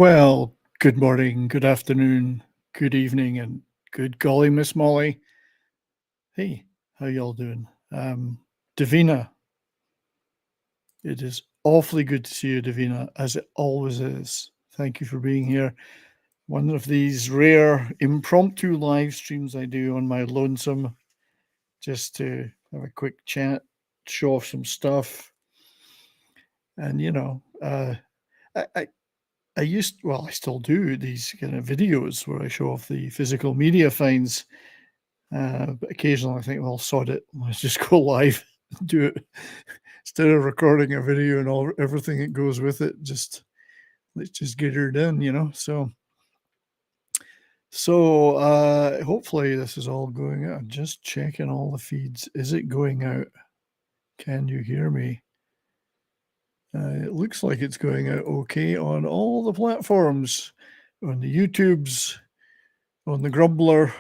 Well, good morning, good afternoon, good evening, and good golly, Miss Molly. Hey, how y'all doing? Davina, it is awfully good to see you, Davina, as it always is. Thank you for being here. One of these rare impromptu live streams I do on my lonesome, just to have a quick chat, show off some stuff, and I, I still do these kind of videos where I show off the physical media finds. But occasionally I think, well, sod it. Let's just go live and do it instead of recording a video and everything that goes with it. Just let's just get her done. So hopefully this is all going out. I'm just checking all the feeds. Is it going out? Can you hear me? It looks like it's going out okay on all the platforms, on the YouTubes, on the Grumbler,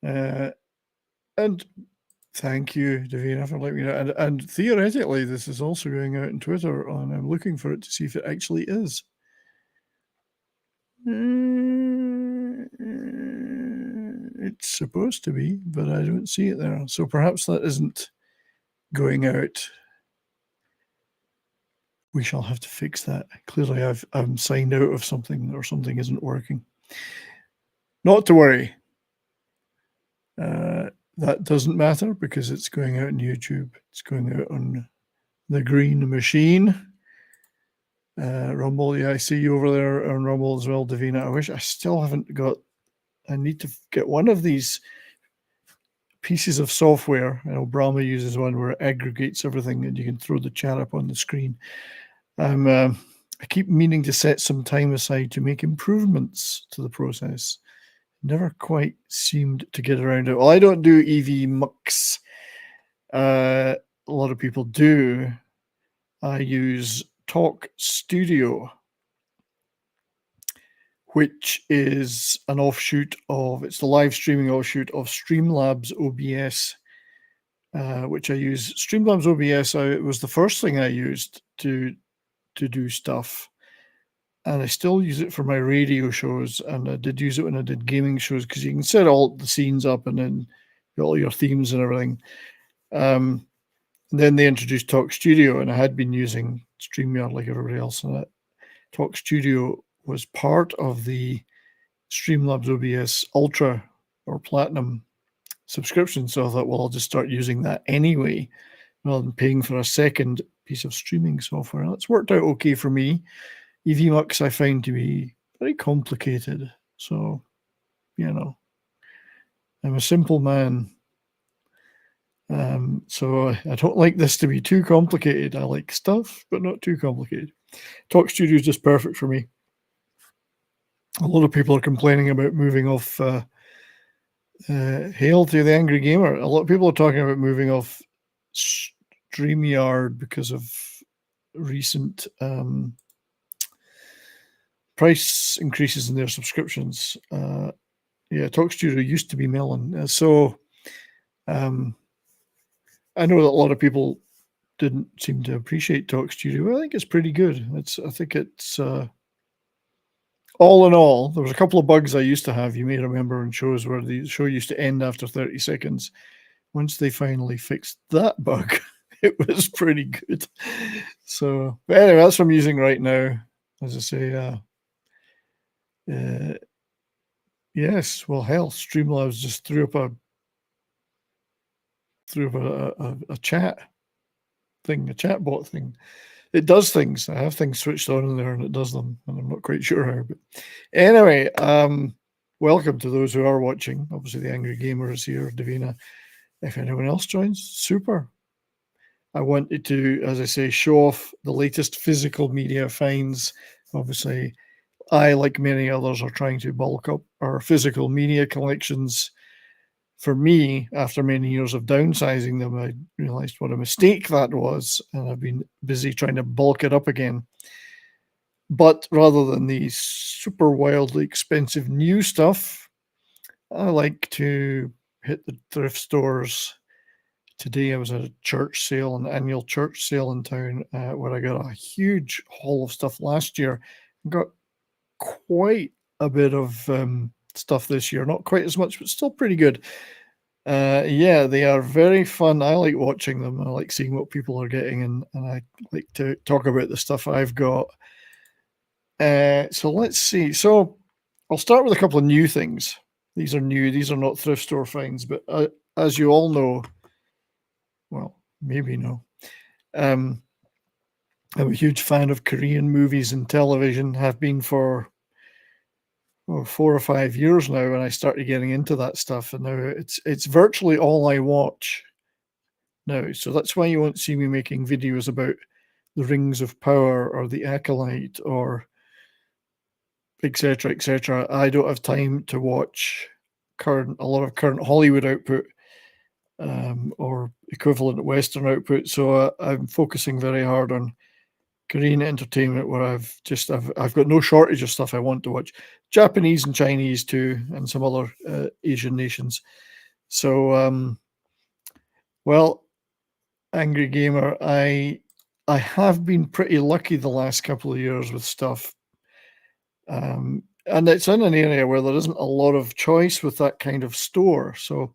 and thank you, Davina, for letting me know. And theoretically, this is also going out on Twitter, and I'm looking for it to see if it actually is. It's supposed to be, but I don't see it there. So perhaps that isn't going out. We shall have to fix that. Clearly, I'm signed out of something, or something isn't working. Not to worry. That doesn't matter because it's going out on YouTube. It's going out on the Green Machine. Rumble, yeah, I see you over there on Rumble as well, Davina. I wish I still haven't got. I need to get one of these pieces of software. I know Brahma uses one where it aggregates everything and you can throw the chat up on the screen. I keep meaning to set some time aside to make improvements to the process. Never quite seemed to get around it. Well, I don't do EV mucks. A lot of people do. I use Talk Studio, which is an offshoot of, it's the live streaming offshoot of Streamlabs OBS, which I use. Streamlabs OBS, it was the first thing I used to do stuff. And I still use it for my radio shows. And I did use it when I did gaming shows because you can set all the scenes up and then all your themes and everything. And then they introduced Talk Studio, and I had been using StreamYard like everybody else. And Talk Studio was part of the Streamlabs OBS Ultra or Platinum subscription. So I thought, well, I'll just start using that anyway, rather than paying for a second piece of streaming software. And it's worked out okay for me. EVMux I find to be very complicated. So, I'm a simple man. So I don't like this to be too complicated. I like stuff, but not too complicated. Talk Studio is just perfect for me. A lot of people are complaining about moving off Hail to the Angry Gamer. A lot of people are talking about moving off StreamYard because of recent price increases in their subscriptions. Talk Studio used to be Melon. So I know that a lot of people didn't seem to appreciate Talk Studio. I think it's pretty good. I think it's all in all, there was a couple of bugs I used to have. You may remember in shows where the show used to end after 30 seconds. Once they finally fixed that bug, it was pretty good. So, but anyway, that's what I'm using right now. As I say, yes, well, hell, Streamlabs just threw up a chat thing, a chatbot thing. It does things. I have things switched on in there and it does them, and I'm not quite sure how. But anyway, welcome to those who are watching. Obviously, the Angry Gamer is here, Davina. If anyone else joins, super. I wanted to, as I say, show off the latest physical media finds. Obviously, I, like many others, are trying to bulk up our physical media collections. For me, after many years of downsizing them, I realized what a mistake that was, and I've been busy trying to bulk it up again. But rather than the super wildly expensive new stuff, I like to hit the thrift stores. Today I was at a church sale, an annual church sale in town, where I got a huge haul of stuff last year. Got quite a bit of stuff this year. Not quite as much, but still pretty good. Yeah, they are very fun. I like watching them. I like seeing what people are getting, and I like to talk about the stuff I've got. So let's see. So I'll start with a couple of new things. These are new. These are not thrift store finds, but as you all know, well, maybe know, I'm a huge fan of Korean movies and television. Have been for 4 or 5 years now, and I started getting into that stuff, and now it's virtually all I watch now. So that's why you won't see me making videos about the Rings of Power or the Acolyte or etc. etc. I don't have time to watch a lot of current Hollywood output or equivalent Western output. So I'm focusing very hard on Korean entertainment, where I've got no shortage of stuff I want to watch. Japanese and Chinese too, and some other Asian nations. So, well, Angry Gamer, I have been pretty lucky the last couple of years with stuff. And it's in an area where there isn't a lot of choice with that kind of store. So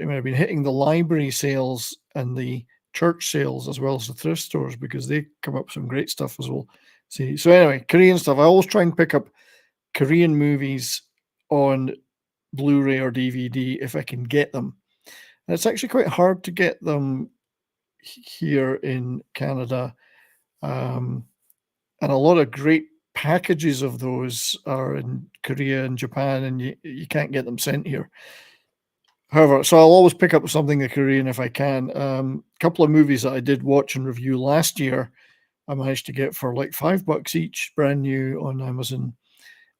I mean, I've been hitting the library sales and the church sales as well as the thrift stores, because they come up with some great stuff as well. See, so anyway, Korean stuff. I always try and pick up Korean movies on Blu-ray or DVD if I can get them. And it's actually quite hard to get them here in Canada. And a lot of great packages of those are in Korea and Japan, and you can't get them sent here. However, so I'll always pick up something in Korean if I can. A couple of movies that I did watch and review last year, I managed to get for like $5 each, brand new on Amazon.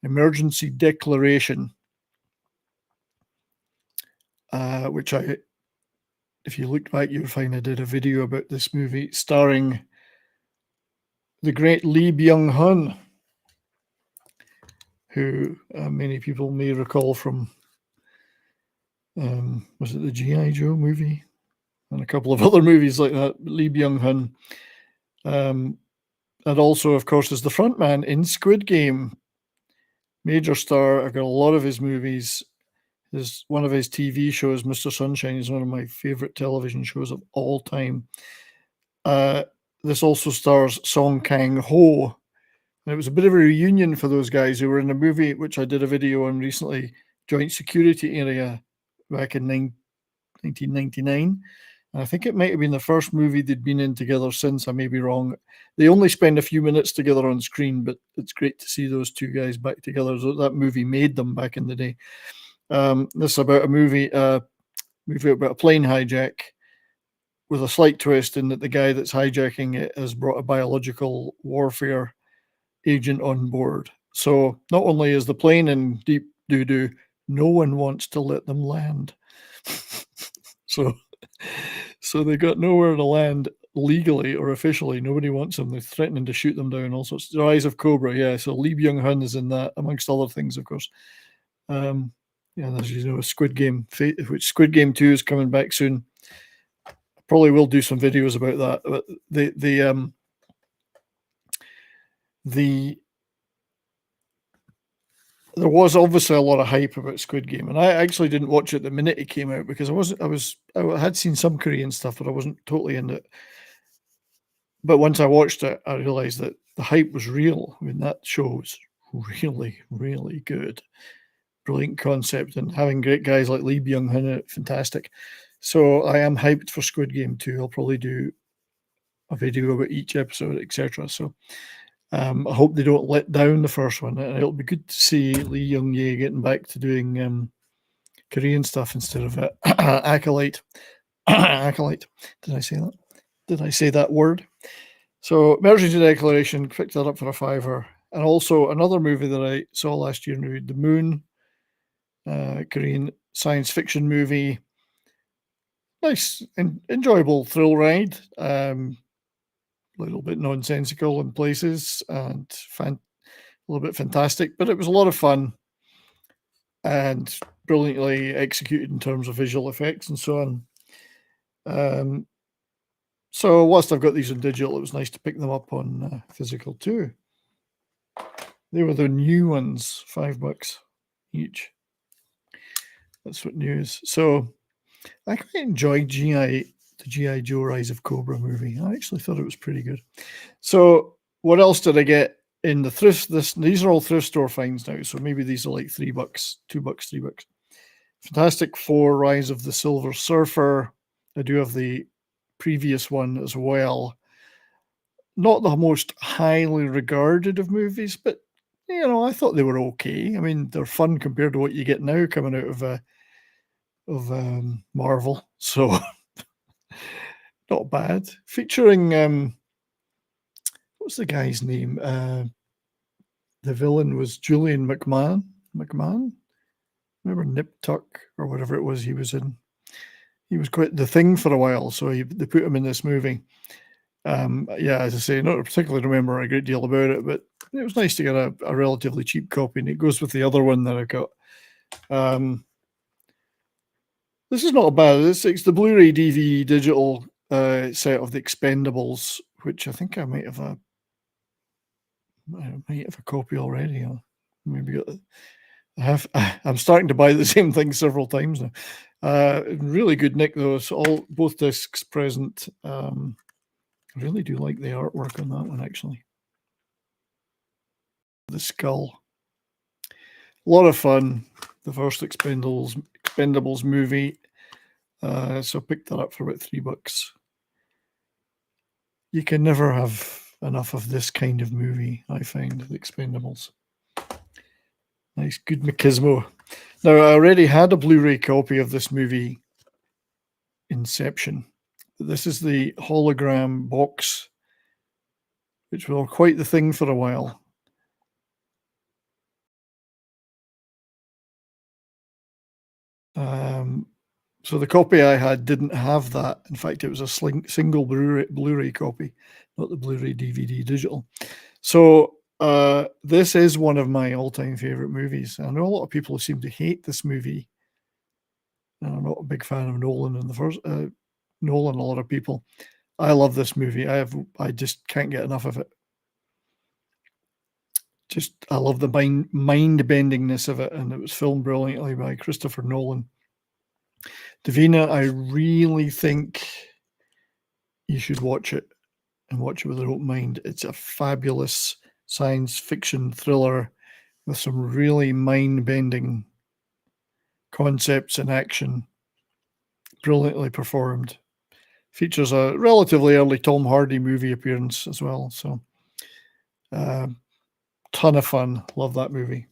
Emergency Declaration, which if you look back, you'll find I did a video about this movie starring the great Lee Byung-hun, who many people may recall from, was it the G.I. Joe movie? And a couple of other movies like that. Lee Byung-hun. And also, of course, is the frontman in Squid Game. Major star. I've got a lot of his movies. One of his TV shows, Mr. Sunshine, is one of my favorite television shows of all time. This also stars Song Kang-ho. And it was a bit of a reunion for those guys who were in a movie which I did a video on recently, Joint Security Area, back in 1999. And I think it might have been the first movie they'd been in together since. I may be wrong. They only spend a few minutes together on screen, but it's great to see those two guys back together. So that movie made them back in the day. This is about a movie about a plane hijack, with a slight twist in that the guy that's hijacking it has brought a biological warfare agent on board. So not only is the plane in deep doo-doo, no one wants to let them land. So they got nowhere to land legally or officially. Nobody wants them. They're threatening to shoot them down. All sorts. The Rise of Cobra, yeah. So Lee Byung-hun is in that, amongst other things, of course. Yeah, as you know, Squid Game, which Squid Game 2 is coming back soon. Probably will do some videos about that. But there was obviously a lot of hype about Squid Game, and I actually didn't watch it the minute it came out, because I had seen some Korean stuff, but I wasn't totally into it. But once I watched it, I realized that the hype was real. I mean, that show was really, really good. Brilliant concept, and having great guys like Lee Byung-hun in it, fantastic. So I am hyped for Squid Game 2. I'll probably do a video about each episode, etc. So I hope they don't let down the first one, and it'll be good to see Lee Young-jae getting back to doing Korean stuff instead of Acolyte. Acolyte. Did I say that? Did I say that word? So Emergency Declaration, picked that up for a $5. And also another movie that I saw last year, The Moon, Korean science fiction movie. Nice, enjoyable thrill ride. A little bit nonsensical in places, and a little bit fantastic, but it was a lot of fun and brilliantly executed in terms of visual effects and so on. So whilst I've got these on digital, it was nice to pick them up on physical too. They were the new ones, $5 each. That's what new is. So I quite enjoyed the G.I. Joe Rise of Cobra movie. I actually thought it was pretty good. So what else did I get in the thrift? These are all thrift store finds now. So maybe these are like $3, $2, $3. Fantastic Four, Rise of the Silver Surfer. I do have the previous one as well. Not the most highly regarded of movies, but I thought they were okay. I mean, they're fun compared to what you get now coming out of Marvel. So not bad. Featuring what's the guy's name? The villain was Julian McMahon. Remember Nip Tuck or whatever it was he was in? He was quite the Thing for a while, so they put him in this movie. Yeah, as I say, not particularly remember a great deal about it, but it was nice to get a relatively cheap copy, and it goes with the other one that I got. This is not bad. It's the Blu-ray DVD digital set of the Expendables, which I think I might have a copy already. Maybe got. I'm starting to buy the same thing several times now. Really good nick though. So both discs present. I really do like the artwork on that one actually. The skull. A lot of fun. The first Expendables movie. So I picked that up for about $3. You can never have enough of this kind of movie, I find, the Expendables. Nice, good machismo. Now, I already had a Blu-ray copy of this movie, Inception. This is the hologram box, which were quite the thing for a while. So the copy I had didn't have that. In fact, it was a single Blu-ray copy, not the Blu-ray DVD digital. So this is one of my all-time favorite movies. I know a lot of people seem to hate this movie. I'm not a big fan of Nolan and Nolan. A lot of people. I love this movie. I just can't get enough of it. I love the mind bendingness of it, and it was filmed brilliantly by Christopher Nolan. Davina, I really think you should watch it and watch it with an open mind. It's a fabulous science fiction thriller with some really mind-bending concepts and action, brilliantly performed. Features a relatively early Tom Hardy movie appearance as well. So, ton of fun. Love that movie.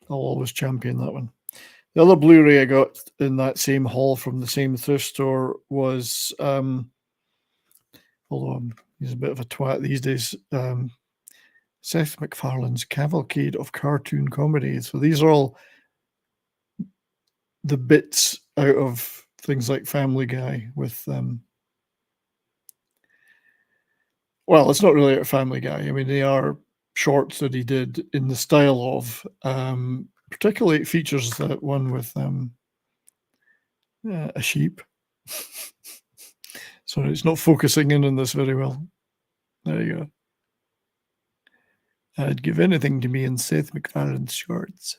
I'll always champion that one. The other Blu-ray I got in that same haul from the same thrift store was, although he's a bit of a twat these days, Seth MacFarlane's Cavalcade of Cartoon Comedy. So these are all the bits out of things like Family Guy with, well, it's not really a Family Guy. I mean, they are shorts that he did in the style of, particularly it features that one with a sheep. So it's not focusing in on this very well. There you go. I'd give anything to be in Seth MacFarlane's shorts.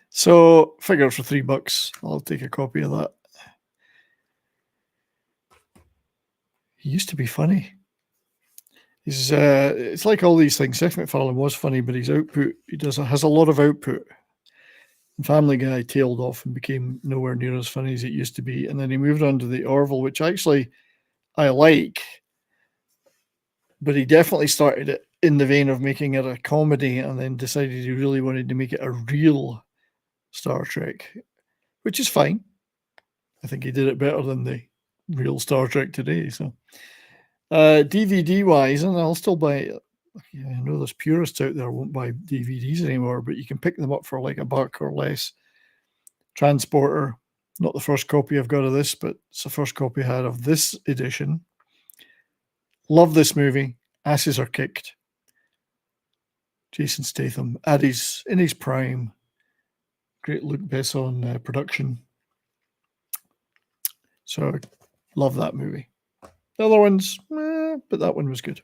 So figure for $3. I'll take a copy of that. He used to be funny. It's like all these things. Seth MacFarlane was funny, but his output, has a lot of output. And Family Guy tailed off and became nowhere near as funny as it used to be. And then he moved on to the Orville, which actually I like, but he definitely started it in the vein of making it a comedy and then decided he really wanted to make it a real Star Trek, which is fine. I think he did it better than the real Star Trek today. So DVD wise, and I'll still buy it. I know there's purists out there who won't buy DVDs anymore, but you can pick them up for like $1 or less. Transporter, not the first copy I've got of this, but it's the first copy I had of this edition. Love this movie. Asses are kicked. Jason Statham in his prime. Great Luc Besson production. So love that movie. The other ones, but that one was good.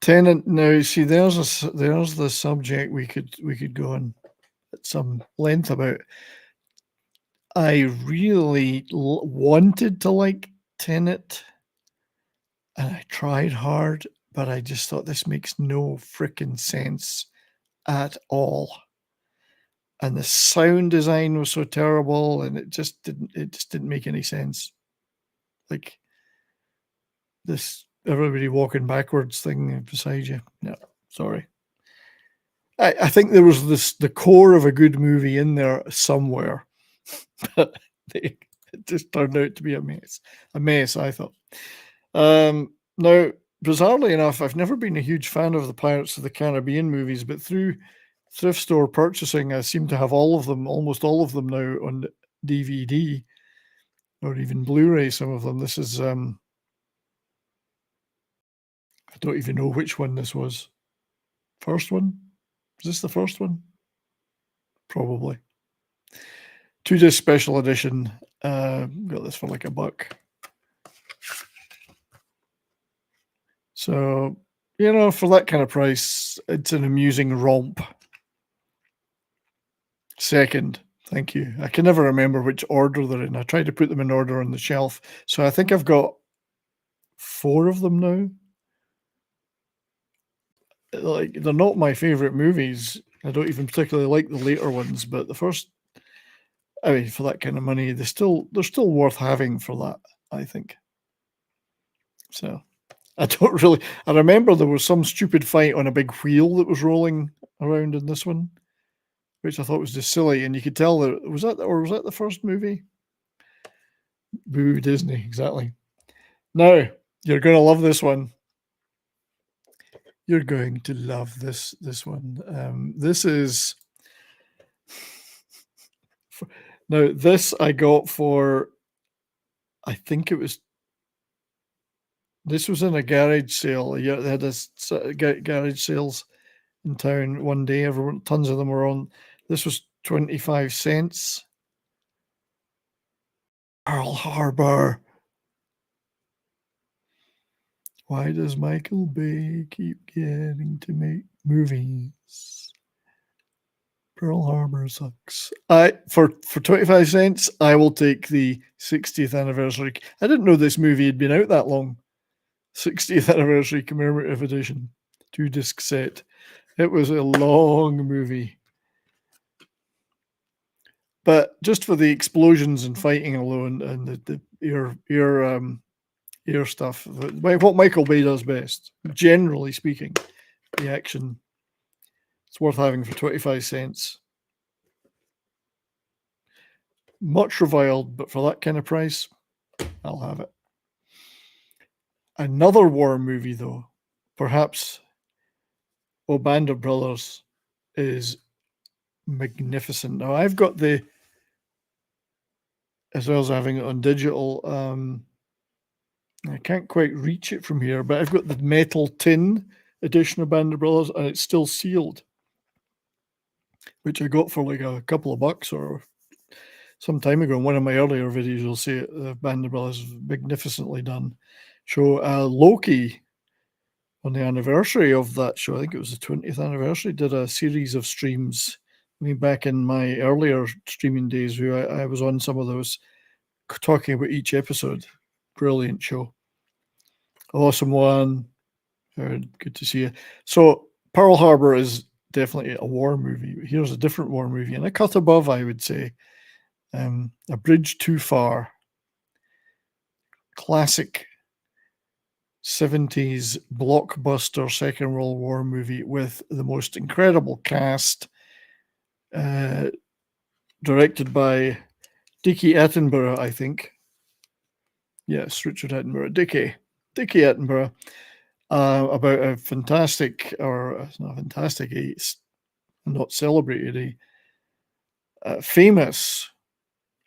Tenant. Now, see, there's the subject we could go on at some length about. I really wanted to like Tenet, and I tried hard, but I just thought this makes no freaking sense at all. And the sound design was so terrible, and it just didn't make any sense. Like this everybody walking backwards thing beside you. No, sorry. I think there was the core of a good movie in there somewhere, but it just turned out to be a mess. A mess, I thought. Now, bizarrely enough, I've never been a huge fan of the Pirates of the Caribbean movies, but through thrift store purchasing, I seem to have all of them, almost all of them now on DVD or even Blu-ray. Some of them. This is I don't even know which one this was. First one? Is this the first one? Probably. 2-disc special edition. Got this for like $1. So, for that kind of price, it's an amusing romp. Second, thank you. I can never remember which order they're in. I tried to put them in order on the shelf. So I think I've got 4 of them now. Like, they're not my favorite movies. I don't even particularly like the later ones, but the first, I mean, for that kind of money, they're still worth having for that, I think. So I don't really. I remember there was some stupid fight on a big wheel that was rolling around in this one, which I thought was just silly, and you could tell that was that the first movie? Boo, Disney, exactly. Now you're going to love this one. You're going to love this one. This is now this I got for. I think it was. This was in a garage sale. Yeah, they had this garage sales in town one day. Everyone, tons of them were on. This was 25 cents. Pearl Harbor. Why does Michael Bay keep getting to make movies? Pearl Harbor sucks. For 25 cents, I will take the 60th anniversary. I didn't know this movie had been out that long. 60th anniversary commemorative edition, 2-disc set. It was a long movie. But just for the explosions and fighting alone and the air stuff, what Michael Bay does best, generally speaking, the action, it's worth having for 25 cents. Much reviled, but for that kind of price, I'll have it. Another war movie, though, perhaps Band of Brothers, is magnificent. Now, I've got as well as having it on digital, I can't quite reach it from here, but I've got the metal tin edition of Band of Brothers, and it's still sealed, which I got for like a couple of bucks or some time ago. In one of my earlier videos, you'll see it. Band of Brothers is magnificently done. So Loki, on the anniversary of that show, I think it was the 20th anniversary, did a series of streams. I mean, back in my earlier streaming days, where I was on some of those, talking about each episode. Brilliant show. Awesome one. Good to see you. So Pearl Harbor is definitely a war movie. Here's a different war movie, and a cut above, I would say. A Bridge Too Far. Classic 70s blockbuster Second World War movie with the most incredible cast. Directed by Dickie Attenborough, I think. Yes, Richard Attenborough. Dickie Attenborough. About a fantastic, or not fantastic, it's not celebrated, a famous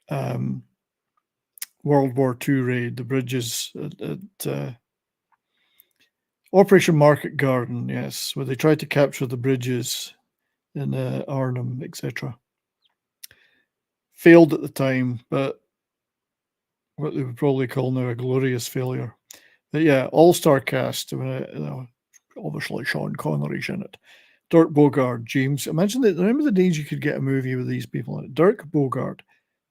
World War II raid, the bridges at Operation Market Garden, yes, where they tried to capture the bridges in Arnhem, etc. Failed at the time, but what they would probably call now a glorious failure. But yeah, all-star cast. Obviously, Sean Connery's in it. Dirk Bogarde, James. Remember the days you could get a movie with these people in it? Dirk Bogarde,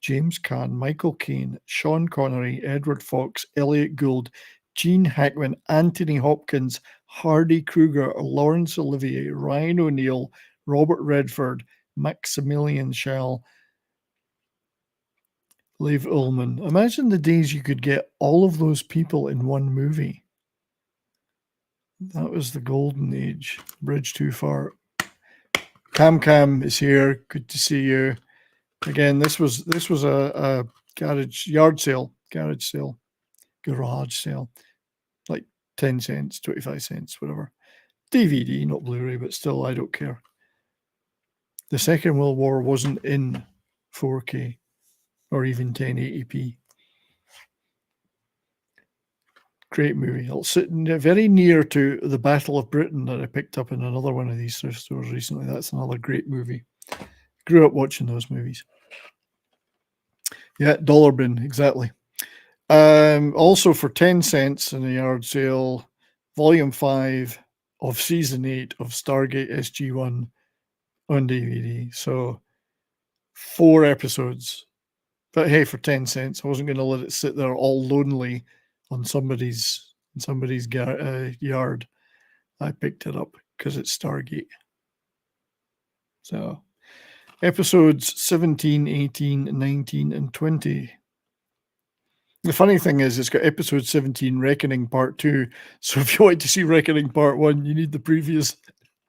James Caan, Michael Caine, Sean Connery, Edward Fox, Elliot Gould, Gene Hackman, Anthony Hopkins, Hardy Kruger, Laurence Olivier, Ryan O'Neill, Robert Redford, Maximilian Schell, Leif Ullman. Imagine the days you could get all of those people in one movie. That was the golden age. Bridge too far. Cam is here. Good to see you. Again, this was a garage sale, like 10 cents, 25 cents, whatever. DVD, not Blu-ray, but still, I don't care. The Second World War wasn't in 4K or even 1080p. Great movie. It'll sit very near to The Battle of Britain that I picked up in another one of these thrift stores recently. That's another great movie. Grew up watching those movies. Yeah, dollar bin, exactly. Also for 10 cents in a yard sale, Volume 5 of Season 8 of Stargate SG-1 on DVD. So 4 episodes. But hey, for 10 cents, I wasn't going to let it sit there all lonely on somebody's yard. I picked it up because it's Stargate. So episodes 17, 18, 19, and 20. The funny thing is, it's got episode 17, Reckoning Part 2. So if you want to see Reckoning Part 1, you need the previous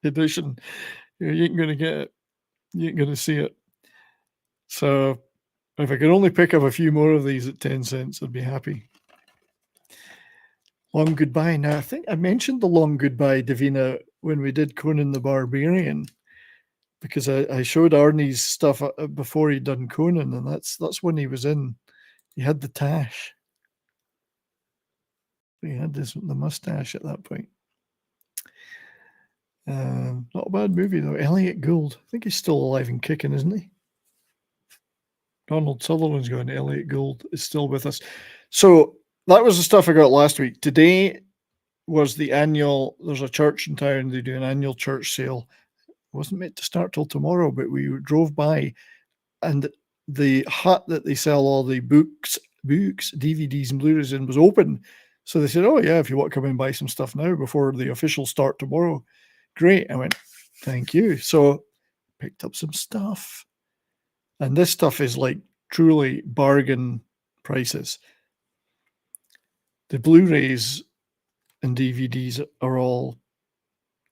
edition. You ain't going to get it. You ain't going to see it. So if I could only pick up a few more of these at 10 cents, I'd be happy. Long Goodbye. Now, I think I mentioned the Long Goodbye, Davina, when we did Conan the Barbarian, because I showed Arnie's stuff before he'd done Conan, and that's when he was in. He had the tash. He had the mustache at that point. Not a bad movie, though. Elliot Gould. I think he's still alive and kicking, isn't he? Donald Sutherland's going. Elliot Gould is still with us. So that was the stuff I got last week. Today was the annual. There's a church in town. They do an annual church sale. It wasn't meant to start till tomorrow, but we drove by, and the hut that they sell all the books, DVDs, and Blu-rays in was open. So they said, "Oh yeah, if you want to come and buy some stuff now before the official start tomorrow, great." I went, "Thank you." So picked up some stuff, and this stuff is like truly bargain prices. The Blu-rays and DVDs are all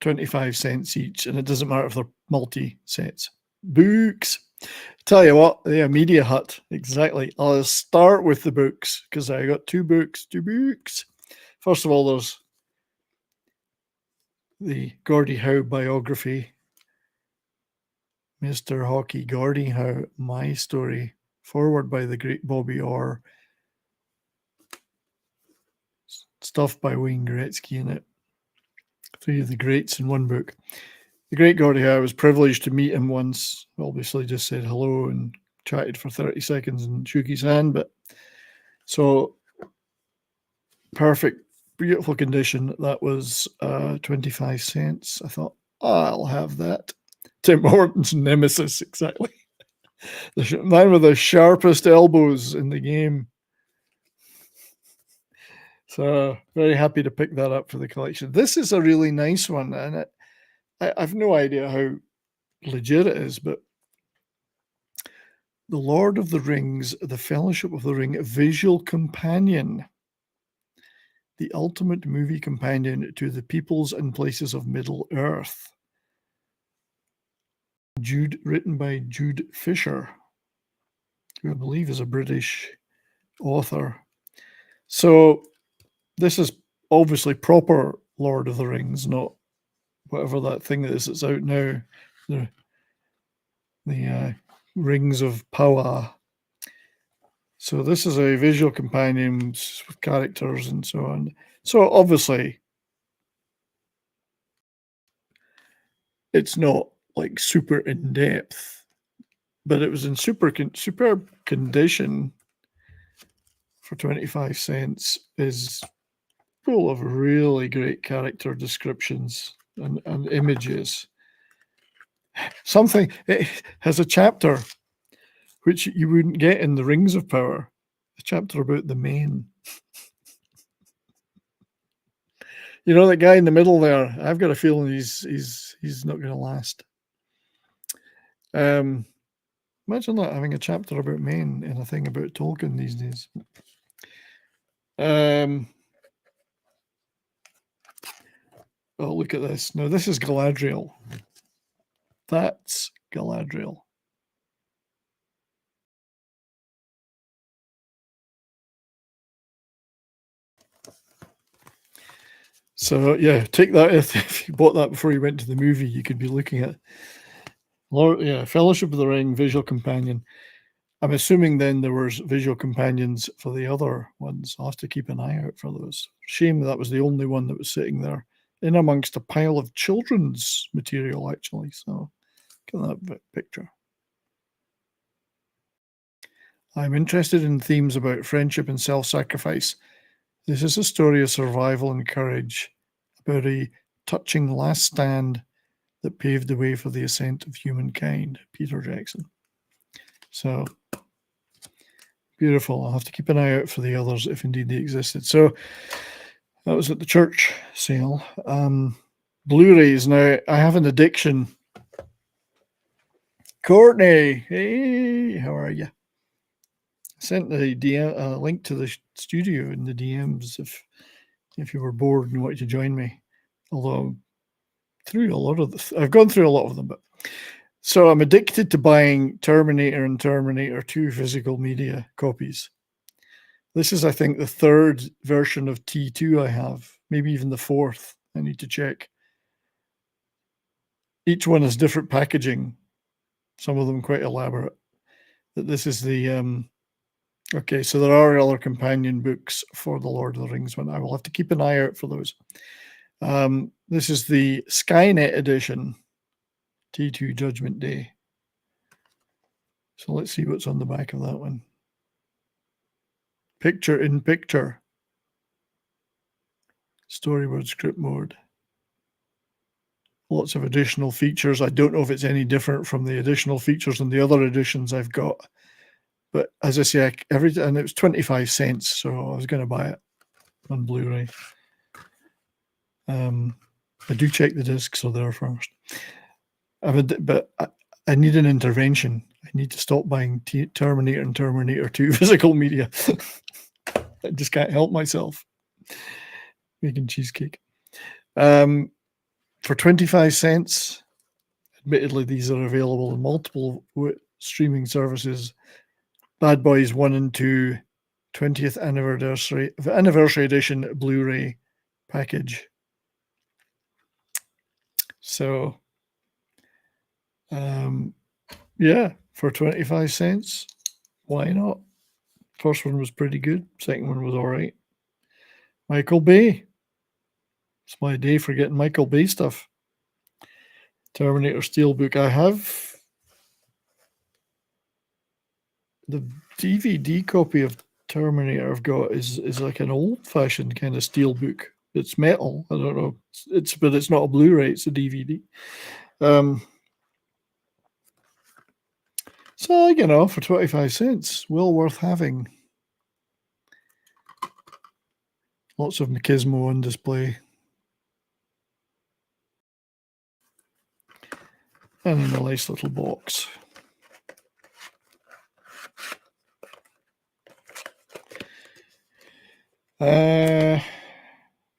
25 cents each, and it doesn't matter if they're multi-sets. Books. Tell you what, yeah, Media Hut, exactly. I'll start with the books because I got two books. First of all, there's the Gordie Howe biography, Mr. Hockey Gordie Howe, My Story, forward by the great Bobby Orr, stuff by Wayne Gretzky in it. 3 of the greats in one book. The great Gordie Howe, I was privileged to meet him once. Obviously, just said hello and chatted for 30 seconds and shook his hand. But so perfect, beautiful condition. That was 25 cents. I thought, I'll have that. Tim Hortons nemesis, exactly. The man with the sharpest elbows in the game. So very happy to pick that up for the collection. This is a really nice one, and I've no idea how legit it is, but The Lord of the Rings, The Fellowship of the Ring, Visual Companion, the ultimate movie companion to the peoples and places of Middle-earth. Written by Jude Fisher, who I believe is a British author. So this is obviously proper Lord of the Rings, not whatever that thing is that's out now. The Rings of Power. So this is a visual companion with characters and so on. So obviously, it's not like super in depth, but it was in superb condition for 25 cents is full of really great character descriptions and images. Something, it has a chapter which you wouldn't get in the Rings of Power, a chapter about the Main. You know, that guy in the middle there, I've got a feeling he's not going to last. Imagine that, having a chapter about Maine in a thing about Tolkien these days. Oh, look at this. Now, this is Galadriel. That's Galadriel. So, yeah, take that. If you bought that before you went to the movie, you could be looking at, Fellowship of the Ring, visual companion. I'm assuming then there was visual companions for the other ones. I'll have to keep an eye out for those. Shame that was the only one that was sitting there in amongst a pile of children's material, actually. So, look at that picture. I'm interested in themes about friendship and self-sacrifice. This is a story of survival and courage, about a touching last stand that paved the way for the ascent of humankind. Peter Jackson. So, beautiful. I'll have to keep an eye out for the others if indeed they existed. So that was at the church sale. Blu-rays. Now, I have an addiction. Courtney, hey, how are you? I sent the DM, link to the studio in the DMs if you were bored and wanted to join me. Although I've gone through a lot of them, but so I'm addicted to buying Terminator and Terminator 2 physical media copies. This is, I think, the third version of T2 I have, maybe even the fourth. I need to check. Each one has different packaging, some of them quite elaborate. But this is the okay, so there are other companion books for the Lord of the Rings one. I will have to keep an eye out for those. This is the Skynet edition, T2 Judgment Day. So let's see what's on the back of that one. Picture in picture. Storyboard script mode. Lots of additional features. I don't know if it's any different from the additional features in the other editions I've got. But as I say, and it was 25 cents, so I was going to buy it on Blu-ray. I do check the discs are there first. But I need an intervention. I need to stop buying Terminator and Terminator 2 physical media. I just can't help myself. Making cheesecake. For 25 cents, admittedly, these are available in multiple streaming services. Bad Boys 1 and 2, 20th anniversary edition Blu-ray package. So, yeah, for 25 cents, why not? First one was pretty good. Second one was all right. Michael Bay. It's my day for getting Michael Bay stuff. Terminator Steelbook. I have the DVD copy of Terminator I've got is like an old-fashioned kind of steelbook. It's metal. I don't know. But it's not a Blu-ray. It's a DVD. So, you know, for 25 cents, well worth having. Lots of Machismo on display. And in a nice little box.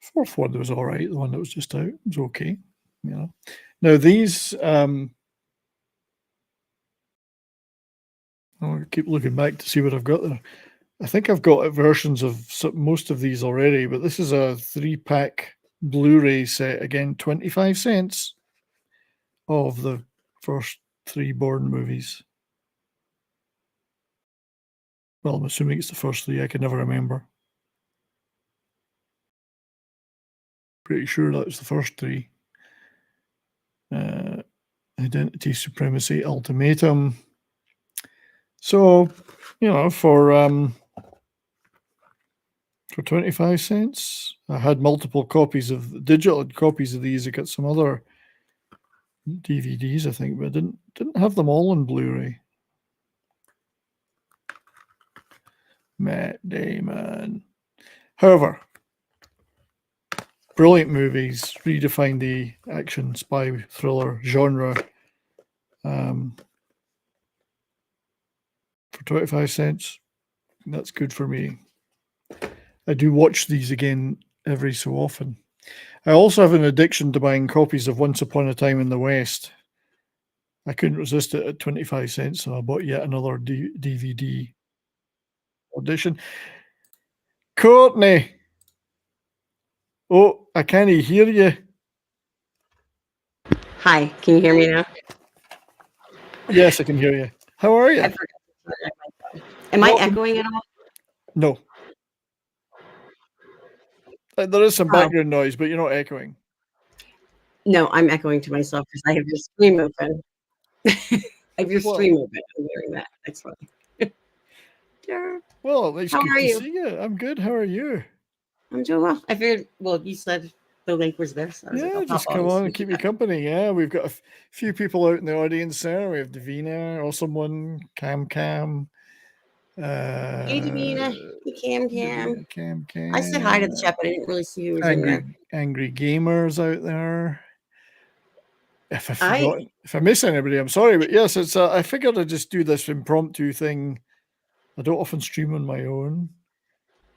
Fourth one was all right. The one that was just out was okay. You know. Now these, I'll keep looking back to see what I've got there. I think I've got versions of most of these already, but this is a 3-pack Blu-ray set. Again, 25 cents of the first 3 Bourne movies. Well, I'm assuming it's the first 3. I can never remember. Pretty sure that was the first 3. Identity, Supremacy, Ultimatum. So, you know, for for 25 cents. I had multiple copies of digital copies of these. I got some other DVDs, I think, but I didn't have them all on Blu-ray. Matt Damon. However, brilliant movies, redefined the action spy thriller genre. For 25 cents, that's good for me. I do watch these again every so often. I also have an addiction to buying copies of Once Upon a Time in the West. I couldn't resist it at 25 cents, so I bought yet another DVD edition. Courtney! Oh, I can't hear you. Hi, can you hear me now? Yes, I can hear you. How are you? I forgot to turn on my phone. Am I echoing at all? No. There is some Oh. background noise, but you're not echoing. No, I'm echoing to myself because I have your stream open. I have your stream open. I'm hearing that. That's funny. Well, it's How good are to you? see you. I'm good. How are you? I'm doing well. I figured, well, you said the link was there. So I was like, Yeah, I'll just pop come on on and keep me company. Yeah, we've got a few people out in the audience there. We have Davina, awesome one, Cam. Hey, Davina. Hey, Cam. Cam. I said hi to the chat, but I didn't really see who was in there. Angry gamers out there. If I miss anybody, I'm sorry, but yes, it's. I figured I'd just do this impromptu thing. I don't often stream on my own,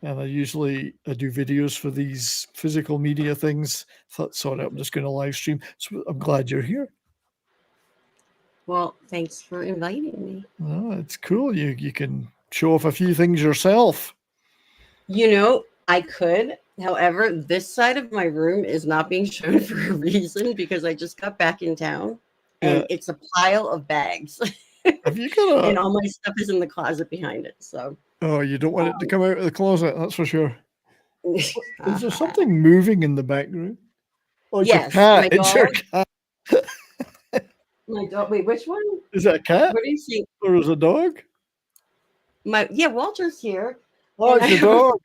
and I do videos for these physical media things. Thought, sorry, I'm just going to live stream. So I'm glad you're here. Well, thanks for inviting me. Oh, it's cool. You can show off a few things yourself. You know, I could. However, this side of my room is not being shown for a reason because I just got back in town and it's a pile of bags. Have you got and all my stuff is in the closet behind it. So you don't want it to come out of the closet, that's for sure. Is there something moving in the background? Oh, yes, it's your cat. It's your cat. My dog. Wait, which one? Is that a cat? What do you see? Or is it a dog? Walter's here. Oh, it's a dog.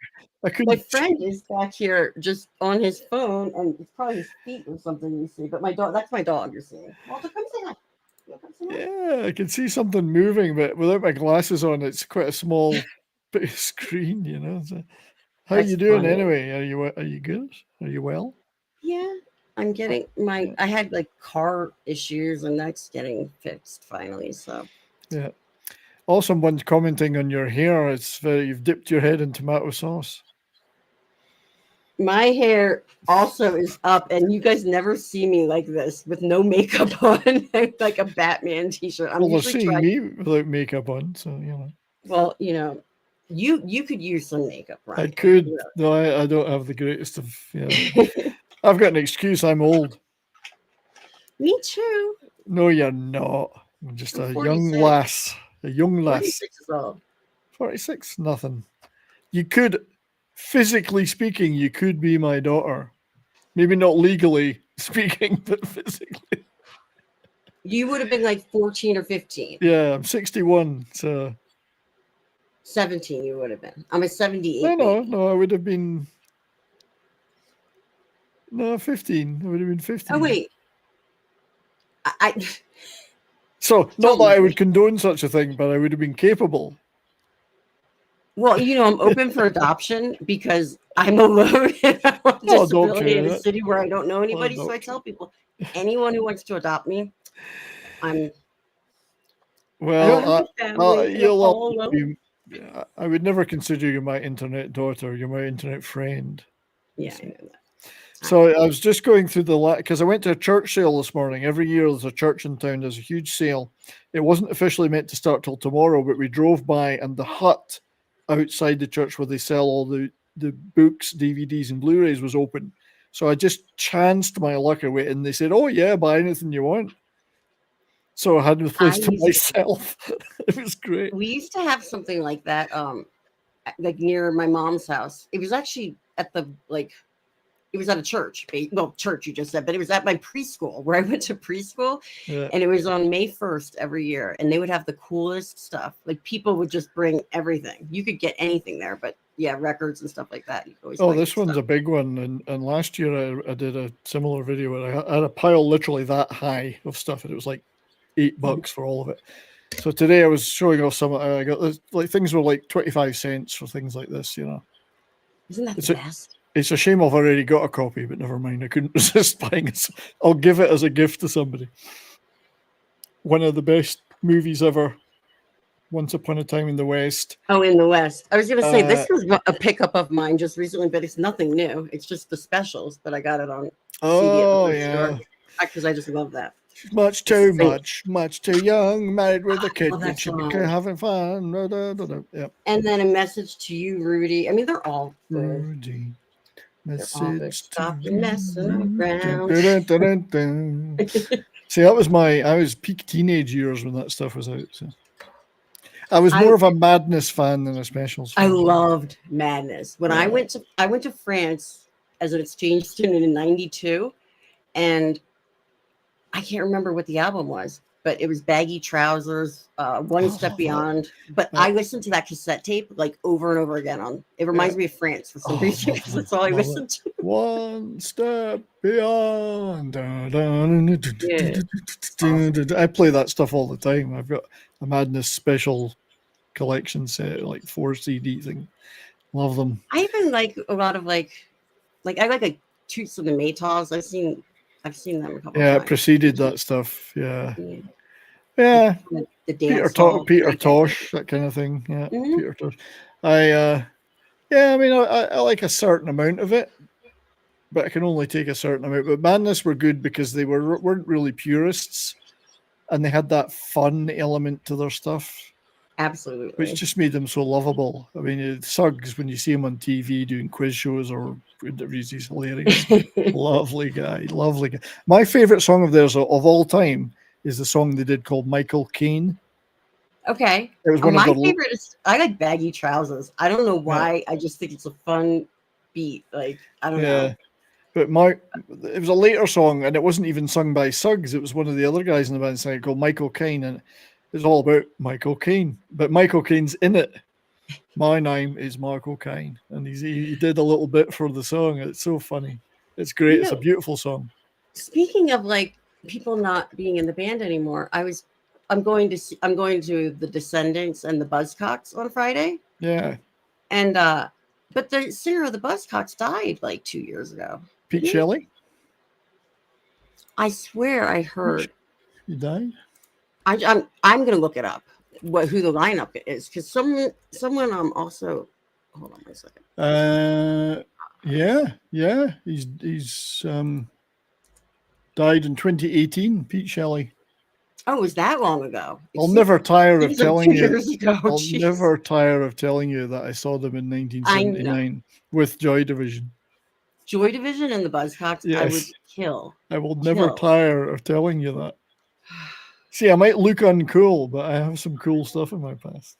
My friend is back here just on his phone, and it's probably his feet or something you see. But my dog, that's my dog you're seeing. Walter, come say hi. Yeah, I can see something moving, but without my glasses on, it's quite a small bit of screen, you know. So, how are you doing anyway? Are you good? Are you well? Yeah, I'm getting I had like car issues, and that's getting fixed finally. So yeah. Awesome one's commenting on your hair. It's you've dipped your head in tomato sauce. My hair also is up, and you guys never see me like this with no makeup on, like a Batman t-shirt. I'm usually seeing me without makeup on, so you know. Well, you know, you could use some makeup, right? I could. No, I don't have the greatest of. I've got an excuse. I'm old. Me too. No, you're not. I'm just a young lass. A young lass. 46 is old. 46, nothing. You could, physically speaking, you could be my daughter. Maybe not legally speaking, but physically. You would have been like 14 or 15. Yeah, I'm 61, so. 17 you would have been. I'm a 78. No, I would have been. No, 15. I would have been 15. Oh, wait. So, not that I would condone such a thing, but I would have been capable. Well, you know, I'm open for adoption because I'm alone and I'm on disability in a city where I don't know anybody. So I tell people, anyone who wants to adopt me, I'm. Well, I would never consider you my internet daughter. You're my internet friend. Yeah, I know that. So I was just going through because I went to a church sale this morning. Every year there's a church in town. There's a huge sale. It wasn't officially meant to start till tomorrow, but we drove by and the hut outside the church where they sell all the books, DVDs and Blu-rays was open. So I just chanced my luck away and they said, oh yeah, buy anything you want. So I had the place to myself. It was great. We used to have something like that, like near my mom's house. It was actually at it was at a church. Well, church you just said, but it was at my preschool where I went to preschool. Yeah. And it was on May 1st every year. And they would have the coolest stuff. Like people would just bring everything. You could get anything there, but records and stuff like that. You can always Oh, find this good one's stuff. a big one. And last year I did a similar video where I had a pile literally that high of stuff, and it was like $8 for all of it. So today I was showing off some. I got this, like things were like 25 cents for things like this. You know, Isn't that it's the a best? it's a shame I've already got a copy, but never mind. I couldn't resist buying it. I'll give it as a gift to somebody. One of the best movies ever. Once Upon a Time in the West. Oh, in the West. I was going to say this Uh, was a pickup of mine just recently, but it's nothing new. It's just the specials, but I got it on CD at the oh thrift store yeah, because I just love that. much It's the too same. much, much too young, married with a I kid love when that she be song. having fun. Da, da, da, da. Yep. And then a message to you, Rudy. I mean, they're all good. Rudy, They're all good. message to Stop your messing Rudy. Dun, around. dun, dun, dun, dun. See, that was I was peak teenage years when that stuff was out. So. I was more of a Madness fan than a Specials fan. I loved Madness. When I went to France as an exchange student in '92, and I can't remember what the album was, but it was Baggy Trousers, One Step Beyond. But I listened to that cassette tape like over and over again. It reminds me of France for some reason because that's all I listened to. One step beyond. Dun, dun, dun, dun, Yeah, dun, dun, dun. I play that stuff all the time. I've got a Madness special collection set, like 4 CD thing. Love them. I even like a lot of like I like Toots and the Maytals. I've seen them a couple of Yeah, times. it preceded that stuff. Yeah. Yeah. Yeah. The dance hall, Peter Tosh, that kind of thing. Yeah. Mhm. Peter Tosh. Yeah, I mean, I like a certain amount of it, but I can only take a certain amount. But Madness were good because they weren't really purists, and they had that fun element to their stuff, Absolutely. which just made them so lovable. I mean, Suggs, when you see him on TV doing quiz shows or interviews, he's hilarious. Lovely guy. My favorite song of theirs of all time is the song they did called Michael Caine. Okay. It was one My of the favorite is I like Baggy Trousers. I don't know why. I just think it's a fun beat. Like, I don't know. But it was a later song, and it wasn't even sung by Suggs. It was one of the other guys in the band sang it called Michael Caine, and it's all about Michael Caine. But Michael Caine's in it. My name is Michael Caine, and he did a little bit for the song. It's so funny. It's great. It's a beautiful song. Speaking of like people not being in the band anymore, I'm going to the Descendants and the Buzzcocks on Friday. Yeah. And but the singer of the Buzzcocks died like 2 years ago. Pete Shelley? I swear I heard. He died? I'm gonna look it up. Who the lineup is, because someone also hold on a second. Yeah. He's died in 2018, Pete Shelley. Oh, it was that long ago? I'll never tire of telling you. I'll never tire of telling you that I saw them in 1979 with Joy Division. Joy Division and the Buzzcocks. Yes. I would kill. I will never tire of telling you that. See, I might look uncool, but I have some cool stuff in my past.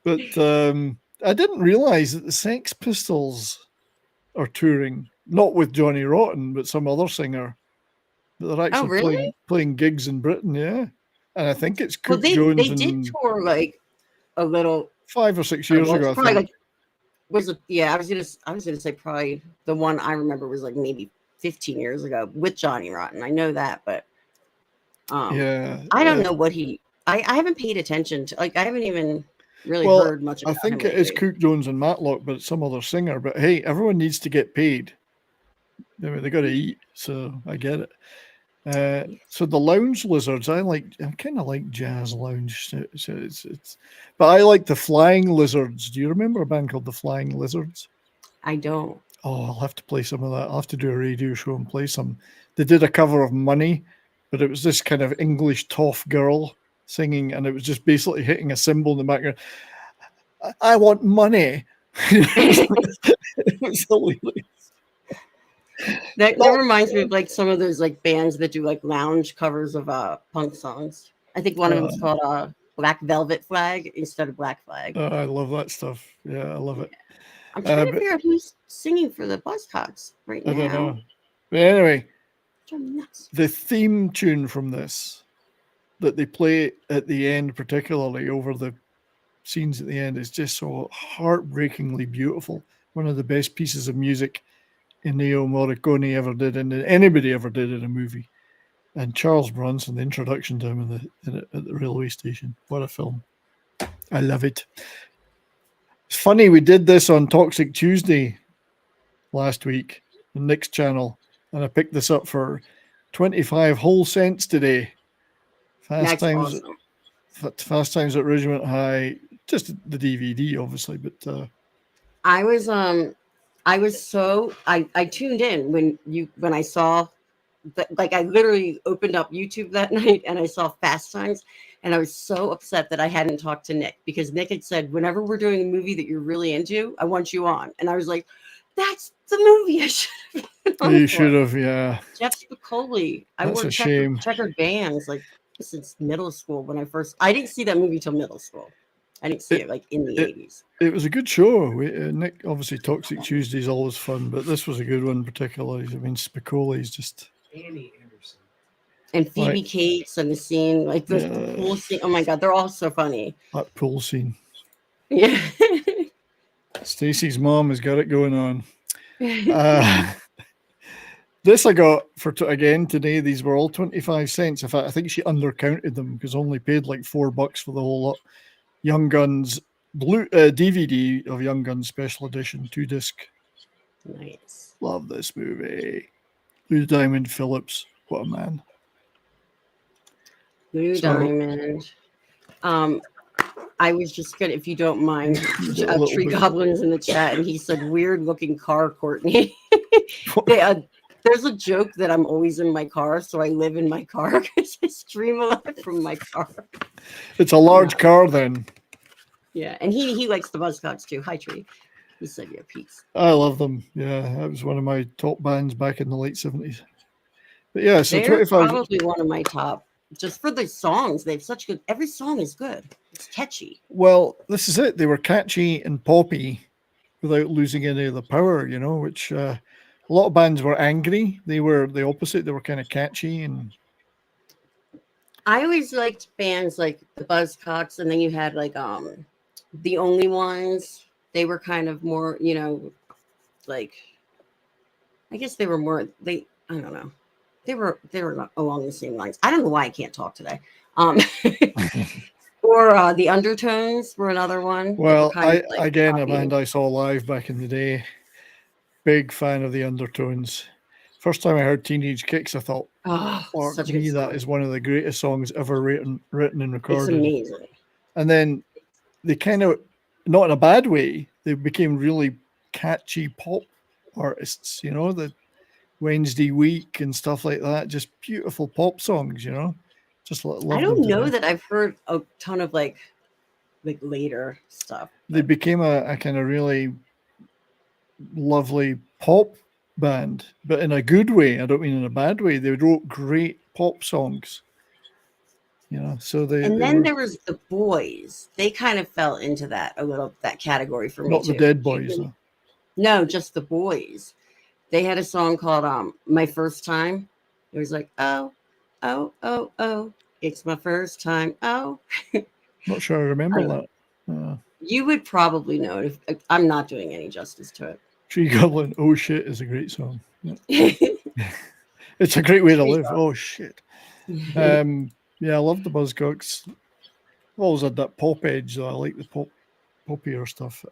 But I didn't realize that the Sex Pistols are touring, not with Johnny Rotten, but some other singer. But they're actually playing gigs in Britain, yeah. And I think it's Cook Jones. They did tour like a little 5 or 6 years ago. I think. Was it? Yeah, I was gonna say probably the one I remember was like maybe 15 years ago with Johnny Rotten. I know that, but I don't know what I haven't paid attention to. Like, I haven't even really heard much about him. I think it is Cook Jones and Matlock, but it's some other singer. But hey, everyone needs to get paid. I mean, they got to eat, so I get it. So the Lounge Lizards, I kind of like jazz lounge. So it's, but I like the Flying Lizards. Do you remember a band called the Flying Lizards? I don't. Oh, I'll have to play some of that. I'll have to do a radio show and play some. They did a cover of Money, but it was this kind of English tough girl singing, and it was just basically hitting a cymbal in the background. I want money. It was hilarious. That reminds me of like some of those like bands that do like lounge covers of punk songs. I think one of them is called Black Velvet Flag instead of Black Flag. I love that stuff. Yeah, I love it. I'm trying to figure out who's singing for the Buzzcocks right now. I don't know. But anyway, the theme tune from this that they play at the end, particularly over the scenes at the end is just so heartbreakingly beautiful. One of the best pieces of music Ennio Morricone ever did, and anybody ever did in a movie. And Charles Bronson, the introduction to him at the railway station. What a film. I love it. It's funny, we did this on Toxic Tuesday last week on Nick's channel, and I picked this up for 25 whole cents today. Fast Times at Ridgemont High, just the DVD, obviously, but I tuned in when I saw that, like, I literally opened up YouTube that night and I saw Fast Times, and I was so upset that I hadn't talked to Nick, because Nick had said, whenever we're doing a movie that you're really into, I want you on. And I was like, that's the movie I should have been on. You should have, yeah. Jeff Spicoli. I That's wore a shame. checkered bands like since middle school. I didn't see that movie till middle school. I didn't see it like in the 80s. It was a good show. Nick, obviously, Toxic Tuesday is always fun, but this was a good one particularly. I mean, Spicoli's just... Annie Anderson. And Phoebe Cates and the scene, like the pool scene. Oh my God, they're all so funny. That pool scene. Yeah. Stacey's mom has got it going on. This I got for, again, today. These were all 25 cents. In fact, I think she undercounted them because only paid like $4 for the whole lot. Young Guns DVD of Young Guns Special Edition, 2-disc. Nice. Love this movie. Lou Diamond Phillips, what a man. Diamond. I was just gonna, if you don't mind, Tree Goblin's in the chat, and he said, "Weird looking car, Courtney." There's a joke that I'm always in my car, so I live in my car because I stream a lot from my car. It's a large car, then. Yeah, and he likes the Buzzcocks too. Hi, Tree. He said, "Yeah, peace." I love them. Yeah, that was one of my top bands back in the late 70s. But yeah, so they're 25. Probably one of my top. Just for the songs, they have such good. Every song is good. It's catchy. Well, this is it. They were catchy and poppy without losing any of the power, you know, which a lot of bands were angry. They were the opposite. They were kind of catchy. And I always liked bands like the Buzzcocks, and then you had like the Only Ones. They were kind of more, you know, like, I guess they were more, I don't know. They were along the same lines. I don't know why I can't talk today. Or the Undertones were another one. Well, a band I saw live back in the day. Big fan of the Undertones. First time I heard Teenage Kicks, I thought, such a good song. That is one of the greatest songs ever written and recorded. It's amazing. And then they kind of, not in a bad way, they became really catchy pop artists, you know, the Wednesday Week and stuff like that. Just beautiful pop songs, you know. Just love I don't know that I've heard a ton of like later stuff. They became a kind of really lovely pop band, but in a good way. I don't mean in a bad way. They wrote great pop songs, you know. So there was the Boys. They kind of fell into that category for me. Not the Dead Boys, though. No, just the Boys. They had a song called "My First Time." It was like, oh, oh, oh, oh, it's my first time. Oh, not sure I remember that. You would probably know it if I'm not doing any justice to it. Tree Goblin, "Oh Shit" is a great song. Yeah. It's a great way to live. Oh shit. Yeah, I love the Buzzcocks. I've always had that pop edge, though. I like the poppier stuff.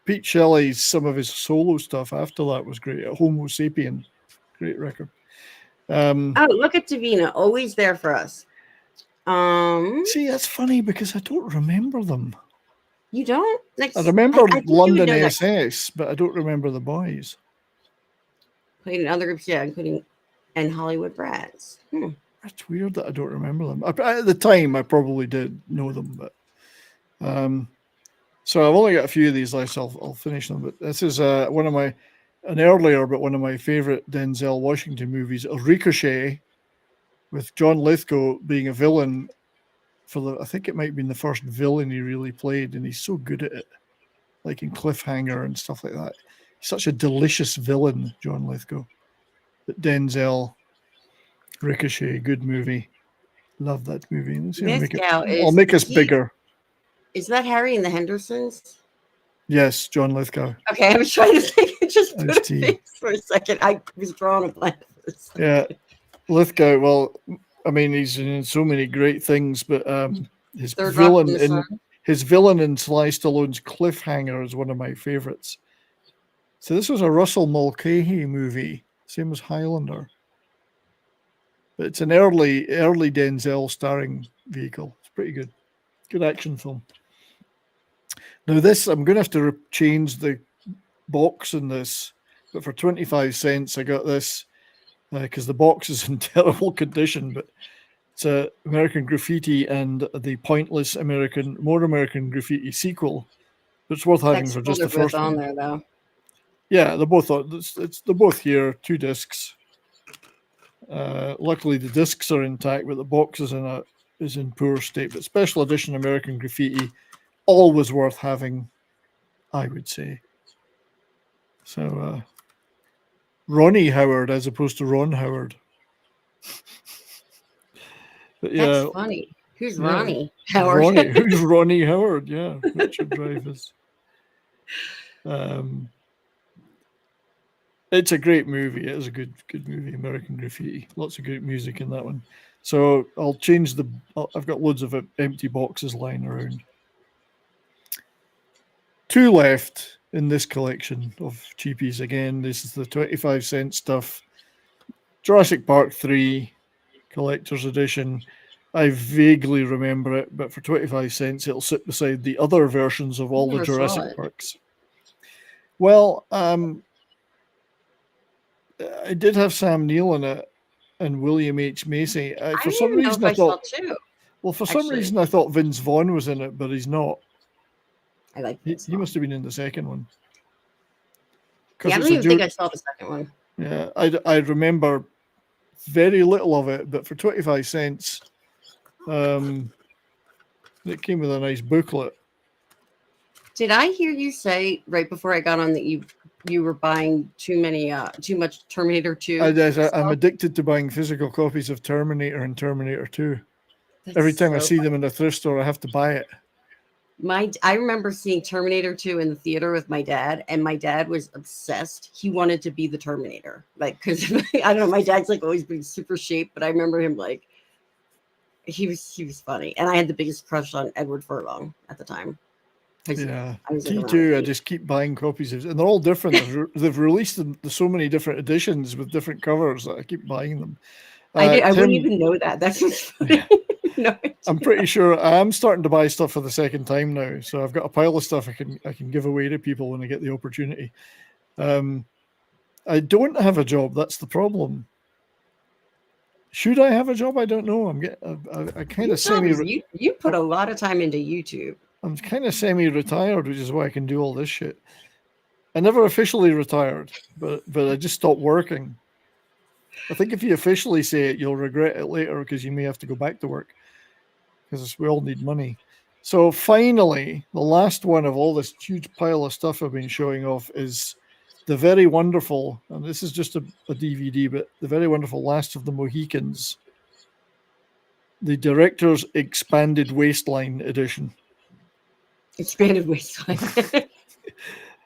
Pete Shelley's, some of his solo stuff after that was great. Homo Sapien, great record. Look at Davina, always there for us. See, that's funny because I don't remember them. You don't? I remember London SS, but I don't remember the Boys. Played in other groups, yeah, including and Hollywood Brats. That's weird that I don't remember them. At the time, I probably did know them, but so I've only got a few of these left. So I'll finish them. But this is one of my favorite Denzel Washington movies, Ricochet, with John Lithgow being a villain I think it might have been the first villain he really played, and he's so good at it, like in Cliffhanger and stuff like that. He's such a delicious villain, John Lithgow. But Denzel, Ricochet, good movie. Love that movie. I'll make us bigger. Is that Harry and the Hendersons? Yes, John Lithgow. Okay, I was trying to think. I just put a Ice-T. face for a second. I was drawing a blank for a second. Yeah, Lithgow. Well, I mean, he's in so many great things, but his Third Rock from villain the Sun. in Sly Stallone's Cliffhanger is one of my favorites. So this was a Russell Mulcahy movie, same as Highlander. But it's an early Denzel starring vehicle. It's pretty good. Good action film. Now this, I'm going to have to change the box in this, but for 25 cents I got this because the box is in terrible condition, but it's a American Graffiti and the pointless More American Graffiti sequel. But it's worth having for just the first on one. there though. Yeah, they're both they're both here, 2 discs. Luckily the discs are intact, but the box is in poor state. But special edition American Graffiti, always worth having, I would say. So Ronnie Howard as opposed to Ron Howard. But yeah, That's funny. Who's Ronnie Howard? Who's Ronnie Howard? Yeah, Richard Dreyfuss. It's a great movie. It is a good movie, American Graffiti. Lots of great music in that one. So I'll change I've got loads of empty boxes lying around. 2 left in this collection of cheapies. Again, this is the 25 cent stuff. Jurassic Park 3 collector's edition. I vaguely remember it, but for 25 cents, it'll sit beside the other versions of all the Jurassic Parks. Well, I did have Sam Neill in it and William H. Macy. For some reason, I thought. Well, for some reason, I thought Vince Vaughn was in it, but he's not. I like he must have been in the second one. Yeah, I don't even think I saw the second one. Yeah, I remember very little of it, but for 25 cents, it came with a nice booklet. Did I hear you say right before I got on that you were buying too much Terminator 2? I'm addicted to buying physical copies of Terminator and Terminator 2. Every time I see them in a thrift store, I have to buy it. I remember seeing Terminator 2 in the theater with my dad, and my dad was obsessed. He wanted to be the Terminator, like, because I don't know, my dad's like always been super shape, but I remember him like he was funny, and I had the biggest crush on Edward Furlong at the time. Yeah, me too. I just keep buying copies of, and they're all different. They've released them, so many different editions with different covers that I keep buying them. I wouldn't even know that. That's just funny. Yeah. No, I'm pretty sure I'm starting to buy stuff for the second time now. So I've got a pile of stuff I can give away to people when I get the opportunity. I don't have a job. That's the problem. Should I have a job? I don't know. I kind of you put a lot of time into YouTube. I'm kind of semi-retired, which is why I can do all this shit. I never officially retired, but I just stopped working. I think if you officially say it, you'll regret it later because you may have to go back to work because we all need money. So finally, the last one of all this huge pile of stuff I've been showing off is the very wonderful, and this is just a DVD, but the very wonderful Last of the Mohicans, the director's expanded waistline edition. Expanded waistline.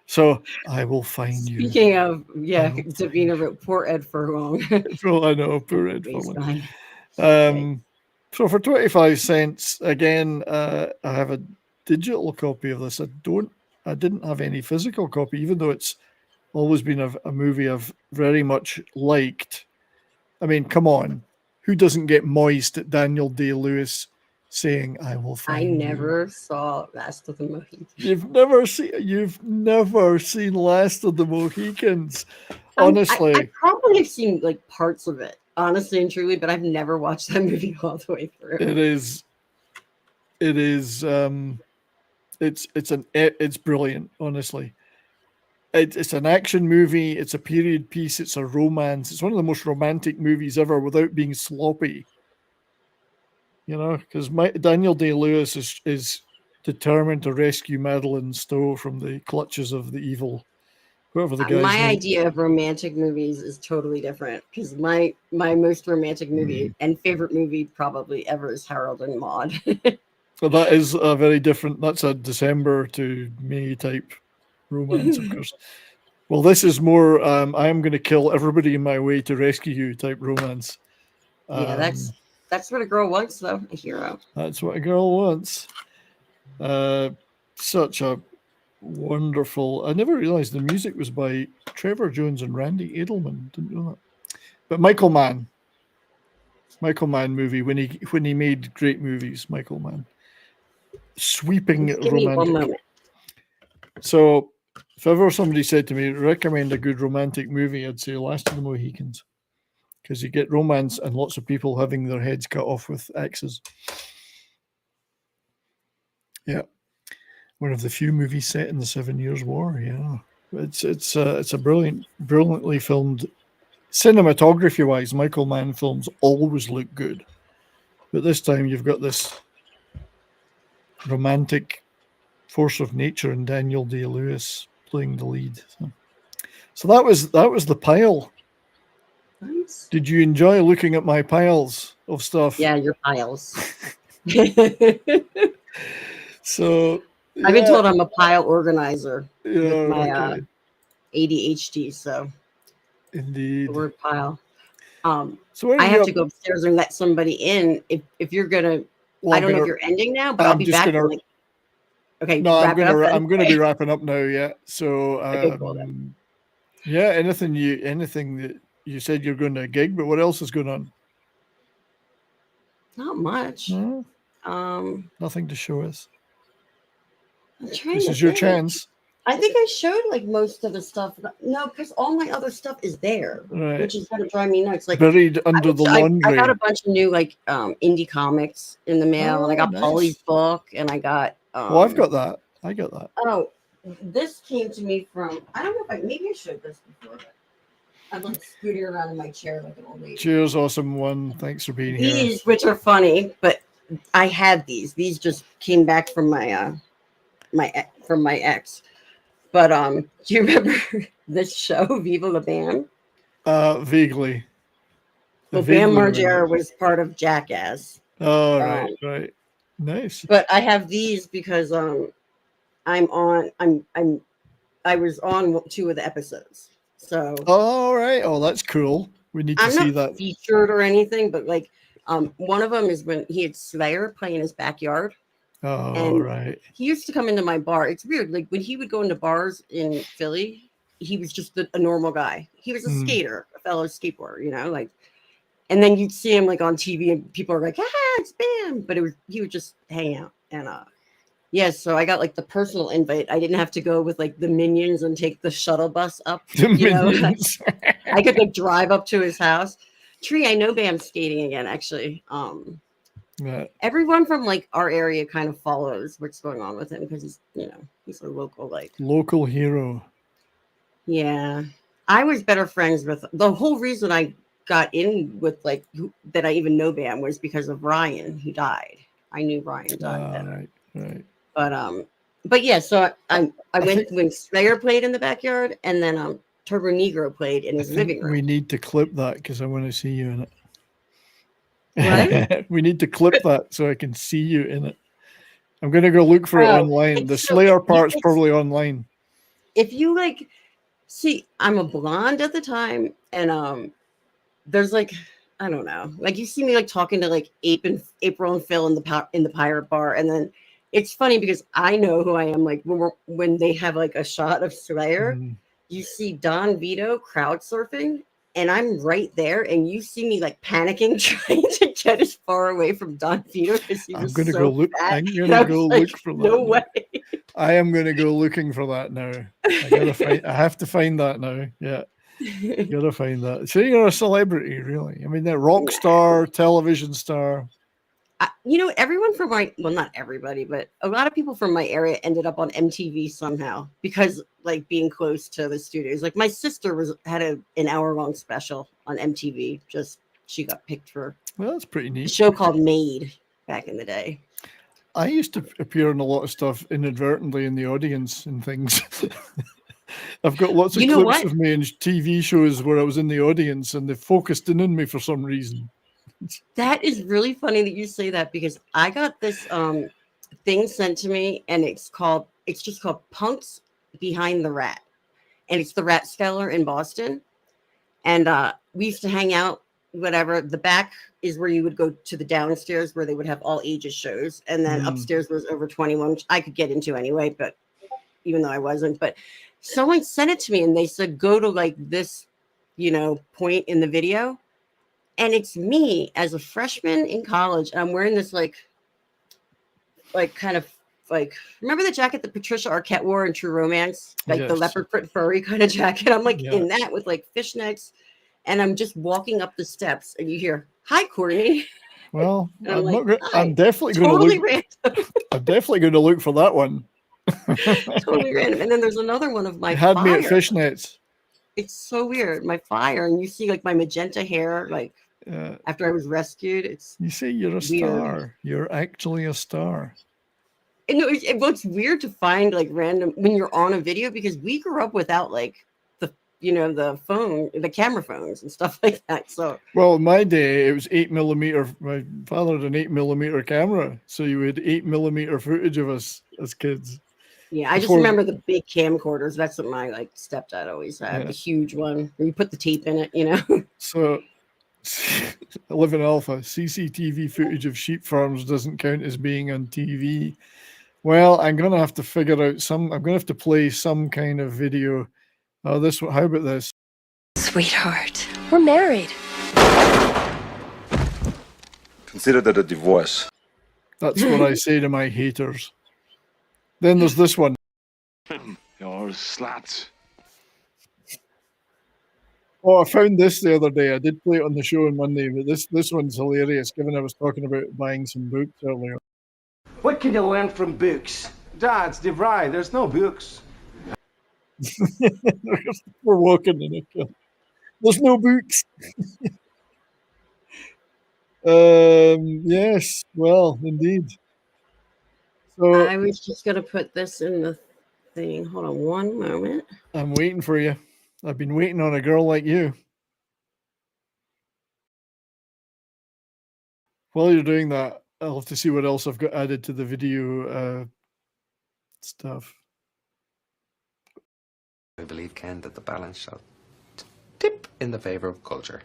So I will find you. Speaking of, Davina wrote poor Ed Furlong. Well, I know, poor Ed Furlong. So for 25 cents, again, I have a digital copy of this. I didn't have any physical copy, even though it's always been a movie I've very much liked. I mean, come on, who doesn't get moist at Daniel Day-Lewis saying, "I will find you"? I never saw Last of the Mohicans. You've never seen Last of the Mohicans. Honestly, I probably have seen like parts of it, honestly and truly, but I've never watched that movie all the way through. It's brilliant, honestly. It's an action movie, it's a period piece, it's a romance. It's one of the most romantic movies ever without being sloppy. You know, because Daniel Day-Lewis is determined to rescue Madeline Stowe from the clutches of the evil, whoever the guy's name. Idea of romantic movies is totally different because my most romantic movie and favorite movie probably ever is Harold and Maude. So that is a very different. That's a December to May type romance, of course. Well, this is more. I am going to kill everybody in my way to rescue you type romance. Yeah, that's what a girl wants, though. A hero. That's what a girl wants. Such a wonderful. I never realized the music was by Trevor Jones and Randy Edelman. Didn't know that. But Michael Mann movie when he made great movies. Michael Mann, sweeping Just give me one romantic. moment. So, if ever somebody said to me, recommend a good romantic movie, I'd say Last of the Mohicans, because you get romance and lots of people having their heads cut off with axes. Yeah. One of the few movies set in the 7 Years' War. Yeah, it's a brilliantly filmed. Cinematography wise, Michael Mann films always look good, but this time you've got this romantic force of nature and Daniel Day-Lewis playing the lead. So that was the pile. Nice. Did you enjoy looking at my piles of stuff? Yeah, your piles. So I've been told I'm a pile organizer with my okay. ADHD. So Indeed, the word pile. So I have to go upstairs and let somebody in. If you're gonna, well, I don't know if you're ending now, but I'll be back. Okay, no, I'm gonna be wrapping up now. Yeah. So okay, cool then. Yeah. Anything that you said you're going to gig, but what else is going on? Not much. No? Nothing to show us. This is your chance. I think I showed like most of the stuff. No, because all my other stuff is there, right, which is going to drive me nuts. Like buried under the laundry. I got a bunch of new like indie comics in the mail, and I got Polly's book, and I got. Well, I've got that. I got that. Oh, this came to me from. I don't know if maybe I showed this before, but I'm like scooting around in my chair like an old lady. Cheers, awesome one. Thanks for being here. These, which are funny, but I had these. These just came back from my from my ex. But do you remember this show, Viva la Bam? Vaguely. Well, Bam Margera was part of Jackass. Oh, right. Nice. But I have these because I was on 2 of the episodes. So all right. Oh, that's cool. We need to see that. Featured or anything, but like one of them is when he had Slayer playing in his backyard. Oh, and right. He used to come into my bar. It's weird. Like when he would go into bars in Philly, he was just a normal guy. He was a skater, a fellow skateboarder, you know, like, and then you'd see him like on TV and people are like, it's Bam. But he would just hang out. And so I got like the personal invite. I didn't have to go with like the minions and take the shuttle bus up. I could like drive up to his house. Tree, I know Bam's skating again, actually. Everyone from like our area kind of follows what's going on with him because he's a local hero. Yeah, I was better friends with the whole reason I got in with that I even know Bam was because of Ryan, who died. I knew Ryan died. Right. But yeah, so I went when Slayer played in the backyard, and then Turbo Negro played in his living room. We need to clip that because I want to see you in it. What? We need to clip that so I can see you in it. I'm going to go look for it online. The Slayer part's probably online. If you see, I'm a blonde at the time, and there's I don't know, you see me talking to April and Phil in the Pirate Bar, and then it's funny because I know who I am. When they have a shot of Slayer, you see Don Vito crowd surfing. And I'm right there, and you see me panicking, trying to get as far away from Don Vito because he was so fat. I'm gonna go look for that. No way. I am gonna go looking for that now. I have to find that now. Yeah, gotta find that. So you're a celebrity, really? I mean, that rock star, television star. Everyone from not everybody, but a lot of people from my area ended up on MTV somehow because being close to the studios. My sister had an hour-long special on MTV. She got picked for. Well, that's pretty neat. A show called Made back in the day. I used to appear in a lot of stuff inadvertently in the audience and things. I've got lots of clips of me in TV shows where I was in the audience and they focused in on me for some reason. That is really funny that you say that because I got this thing sent to me, and it's just called Punks Behind the Rat, and it's the Rat Skeller in Boston. And we used to hang out. Whatever, the back is where you would go to the downstairs where they would have all ages shows, and then upstairs was over 21, which I could get into anyway, but even though I wasn't. But someone sent it to me and they said go to like this, point in the video, and it's me as a freshman in college, and I'm wearing this like kind of like, remember the jacket that Patricia Arquette wore in True Romance, like the leopard print furry kind of jacket? I'm like in that with like fishnets. And I'm just walking up the steps, and you hear, "Hi, Courtney." Well, I'm definitely totally going to look. I'm definitely going to look for that one. Totally random. And then there's another one of my. Had me at fishnets. It's so weird. My fire, and you see like my magenta hair, like after I was rescued. It's you say you're a star. You're actually a star. And it looks weird to find like random when you're on a video, because we grew up without like the phone, the camera phones and stuff like that. So, well, in my day, it was 8mm. My father had an 8mm camera, so you had 8mm footage of us as kids. Yeah, I just remember the big camcorders. That's what my like stepdad always had, the huge one where you put the tape in it. So, 11 Alpha, CCTV footage of sheep farms doesn't count as being on TV. Well, I'm going to have to figure out I'm going to have to play some kind of video. Oh, this one. How about this? Sweetheart, we're married. Consider that a divorce. That's what I say to my haters. Then there's this one. You're slats. Oh, I found this the other day. I did play it on the show on Monday, but this one's hilarious, given I was talking about buying some books earlier. What can you learn from books? Dad, they're right. There's no books. We're walking in it. There's no books. Yes, well, indeed. So I was just gonna put this in the thing. Hold on one moment. I'm waiting for you. I've been waiting on a girl like you. While you're doing that, I'll have to see what else I've got added to the video stuff. I believe, Ken, that the balance shall tip in the favor of culture.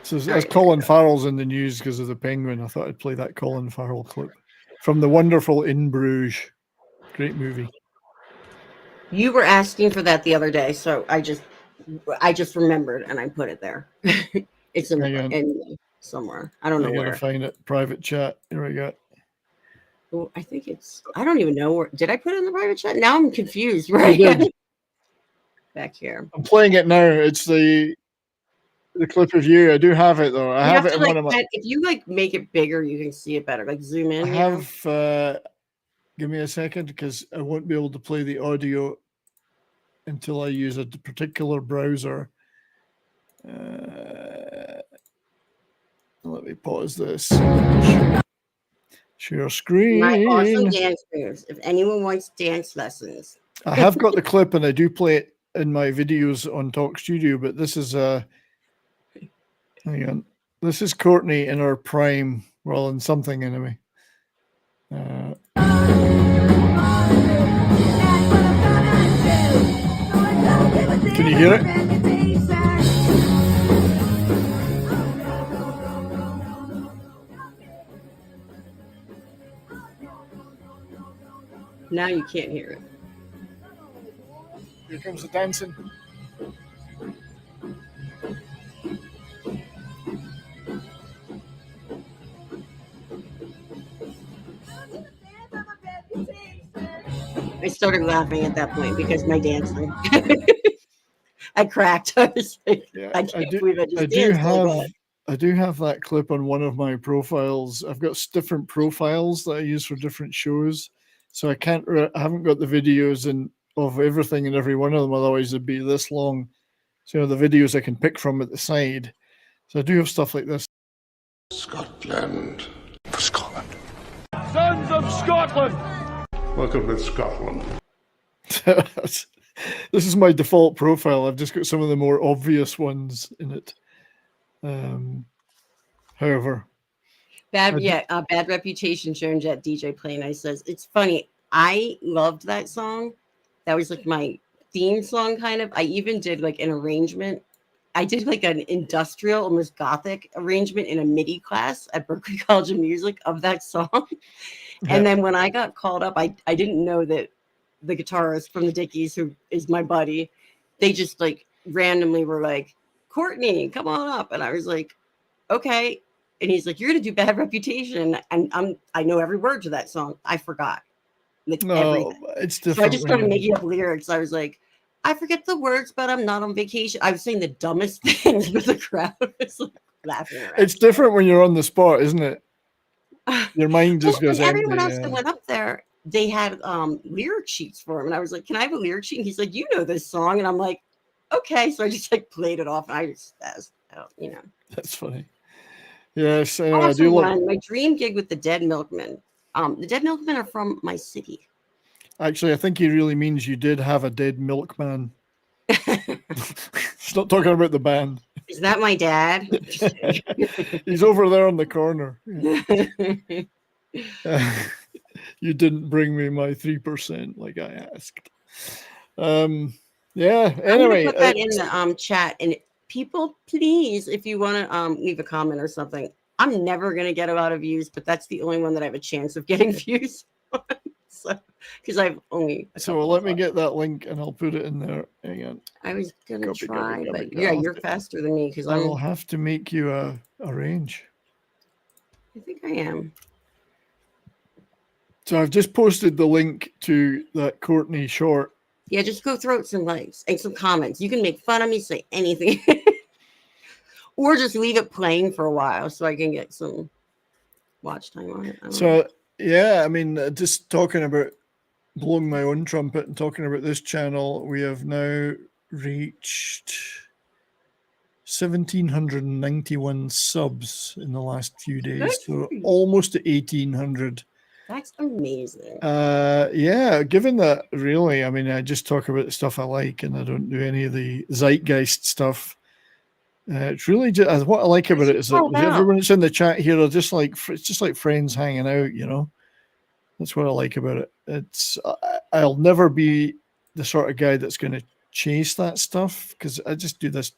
So as Colin Farrell's in the news because of the Penguin, I thought I'd play that Colin Farrell clip from the wonderful In Bruges. Great movie. You were asking for that the other day, so I just remembered and I put it there. It's in somewhere. I don't know where. I gotta find it. Private chat. Here we go. Oh, I think I don't even know where. Did I put it in the private chat? Now I'm confused. Right. Back here. I'm playing it now. It's the clip of you. I do have it though. I have it in one of my. If you like make it bigger, you can see it better. Like zoom in. I have. Give me a second because I won't be able to play the audio until I use a particular browser. Let me pause this. Share screen. My awesome dance moves. If anyone wants dance lessons. I have got the clip and I do play it in my videos on Talk Studio, but this is hang on. This is Courtney in her prime, well, in something anyway. Can you hear it? Now you can't hear it. Here comes the dancing. I started laughing at that point because my dancing. I cracked. I was like, I can't believe I just danced. I do have that clip on one of my profiles. I've got different profiles that I use for different shows. So I haven't got the videos of everything in every one of them. Otherwise it'd be this long. So the videos I can pick from at the side. So I do have stuff like this. Scotland. For Scotland. Sons of Scotland! Welcome to Scotland. This is my default profile. I've just got some of the more obvious ones in it. However. Bad Reputation. Joan Jett DJ Play Nice says it's funny. I loved that song. That was like my theme song, kind of. I even did like an arrangement. I did like an industrial, almost gothic arrangement in a MIDI class at Berklee College of Music of that song. And then when I got called up, I didn't know that the guitarist from the Dickies, who is my buddy, they just like randomly were like, Courtney, come on up. And I was like, okay. And he's like, you're gonna do Bad Reputation. And I know every word to that song. I forgot. Like everything. It's different. So I just started making up lyrics. I was like, I forget the words, but I'm not on vacation. I was saying the dumbest things, but the crowd was like laughing around. It's different when you're on the spot, isn't it? Your mind just goes empty. Everyone else that went up there, they had lyric sheets for him. And I was like, can I have a lyric sheet? And he's like, you know this song. And I'm like, okay. So I just like played it off. And I just That's funny. Yes. I do my dream gig with the Dead Milkmen. The Dead Milkmen are from my city. Actually, I think he really means you did have a dead milkman. He's not talking about the band. Is that my dad? He's over there on the corner. You didn't bring me my 3% like I asked. Yeah. Anyway, put that in the chat, and people, please, if you want to leave a comment or something. I'm never gonna get a lot of views, but that's the only one that I have a chance of getting views on. So, because I've only. So let me get that link, and I'll put it in there. Hang on. I was gonna try, but yeah, you're faster than me because I'll have to make you a range. I think I am. So I've just posted the link to that Courtney short. Yeah, just go throw it some likes and some comments. You can make fun of me, say anything, or just leave it playing for a while so I can get some watch time on it. So yeah, I mean, just talking about blowing my own trumpet and talking about this channel, we have now reached 1,791 subs in the last few days. So almost to 1,800. That's amazing. Yeah, given that, really, I mean, I just talk about the stuff I like and I don't do any of the zeitgeist stuff. It's really just what I like about it is that everyone that's in the chat here are just like, it's just like friends hanging out, you know. That's what I like about it. It's I'll never be the sort of guy that's going to chase that stuff because I just do this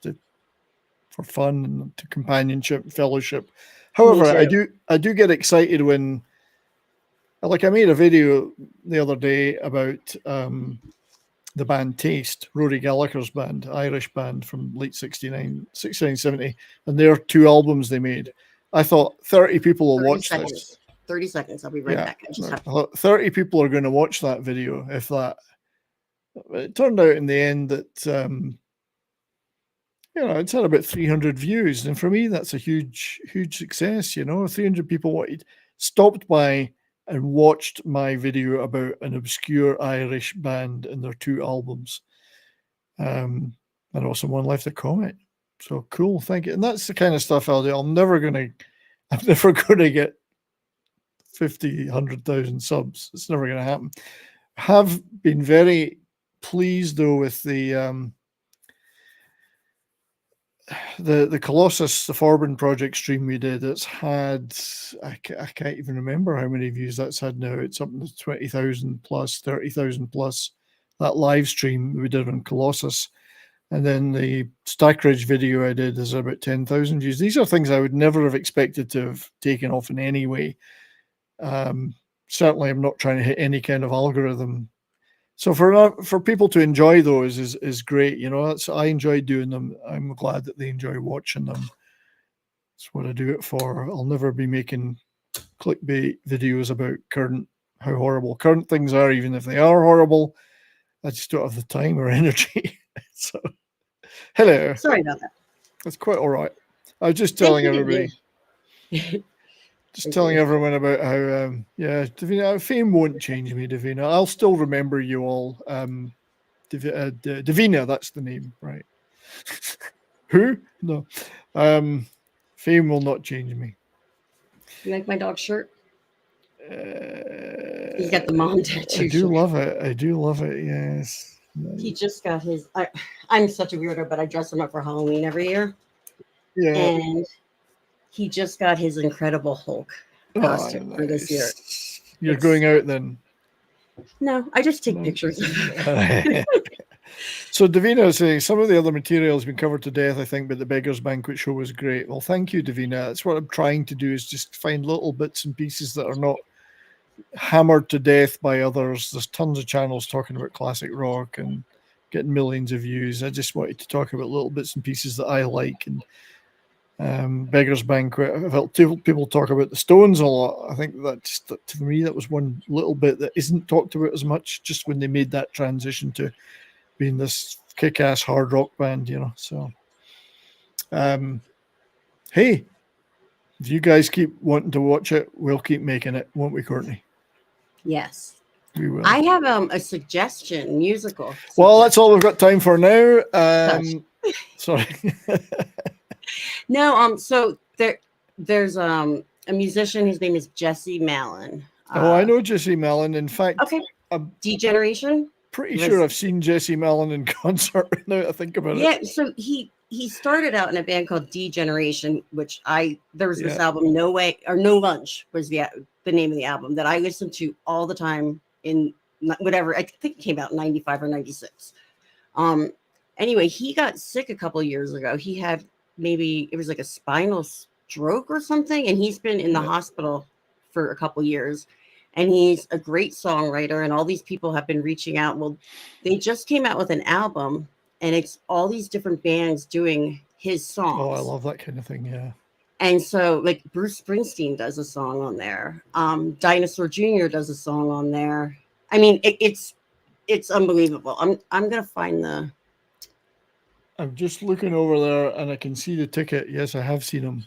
for fun and to companionship, fellowship. However, I do get excited when, like, I made a video the other day about the band Taste, Rory Gallagher's band, Irish band from late 69, 70, and their 2 albums they made. I thought 30 people will watch this. 30 seconds. I'll be right back. 30 people are going to watch that video, if that. It turned out in the end that, it's had about 300 views. And for me, that's a huge, huge success. 300 people stopped by and watched my video about an obscure Irish band and their 2 albums. And also one left a comment. So cool, thank you. And that's the kind of stuff I'll do. I'm never gonna get 50, 100,000 subs. It's never gonna happen. Have been very pleased though with the Colossus, the Forbin project stream we did. It's had, I can't even remember how many views that's had now. It's up to 20,000 plus, 30,000 plus. That live stream we did on Colossus. And then the Stackridge video I did is about 10,000 views. These are things I would never have expected to have taken off in any way. Certainly I'm not trying to hit any kind of algorithm. So for people to enjoy those is great. I enjoy doing them. I'm glad that they enjoy watching them. That's what I do it for. I'll never be making clickbait videos about how horrible current things are, even if they are horrible. I just don't have the time or energy. So, hello. Sorry about that. That's quite all right. I was just telling everybody. Just telling everyone about how, Davina, fame won't change me, Davina. I'll still remember you all. Davina, that's the name, right? Who? No. Fame will not change me. You like my dog's shirt? He's got the mom tattoo. I do love it, yes. He just got his... I'm such a weirdo, but I dress him up for Halloween every year. Yeah. And he just got his Incredible Hulk costume for this year. Nice. You're It's- going out then. No, I just take No. pictures. So Davina is saying some of the other material has been covered to death, I think, but the Beggars Banquet show was great. Well, thank you, Davina. That's what I'm trying to do, is just find little bits and pieces that are not hammered to death by others. There's tons of channels talking about classic rock and getting millions of views. I just wanted to talk about little bits and pieces that I like. And Beggars Banquet, I've heard people talk about the Stones a lot. I think that's, to me, that was one little bit that isn't talked about as much, just when they made that transition to being this kick-ass hard rock band, you know. So hey, if you guys keep wanting to watch it, we'll keep making it, won't we, Courtney? Yes. We will. I have a suggestion, musical. Well, that's all we've got time for now. Sorry. No, so there's a musician, his name is Jesse Malin. I know Jesse Malin. In fact, Okay. I'm Degeneration. pretty sure I've seen Jesse Malin in concert now that I think about it. Yeah, so he started out in a band called Degeneration, which there was this album No Way or No Lunch was the name of the album that I listened to all the time in whatever, I think it came out in 95 or 96. Anyway, he got sick a couple of years ago. He had maybe it was like a spinal stroke or something, and he's been in the hospital for a couple of years. And he's a great songwriter, and all these people have been reaching out. Well, they just came out with an album, and it's all these different bands doing his songs. Oh, I love that kind of thing. Yeah. And so, like, Bruce Springsteen does a song on there. Dinosaur Jr. does a song on there. I mean, it's unbelievable. I'm gonna find the. I'm just looking over there, and I can see the ticket. Yes, I have seen him.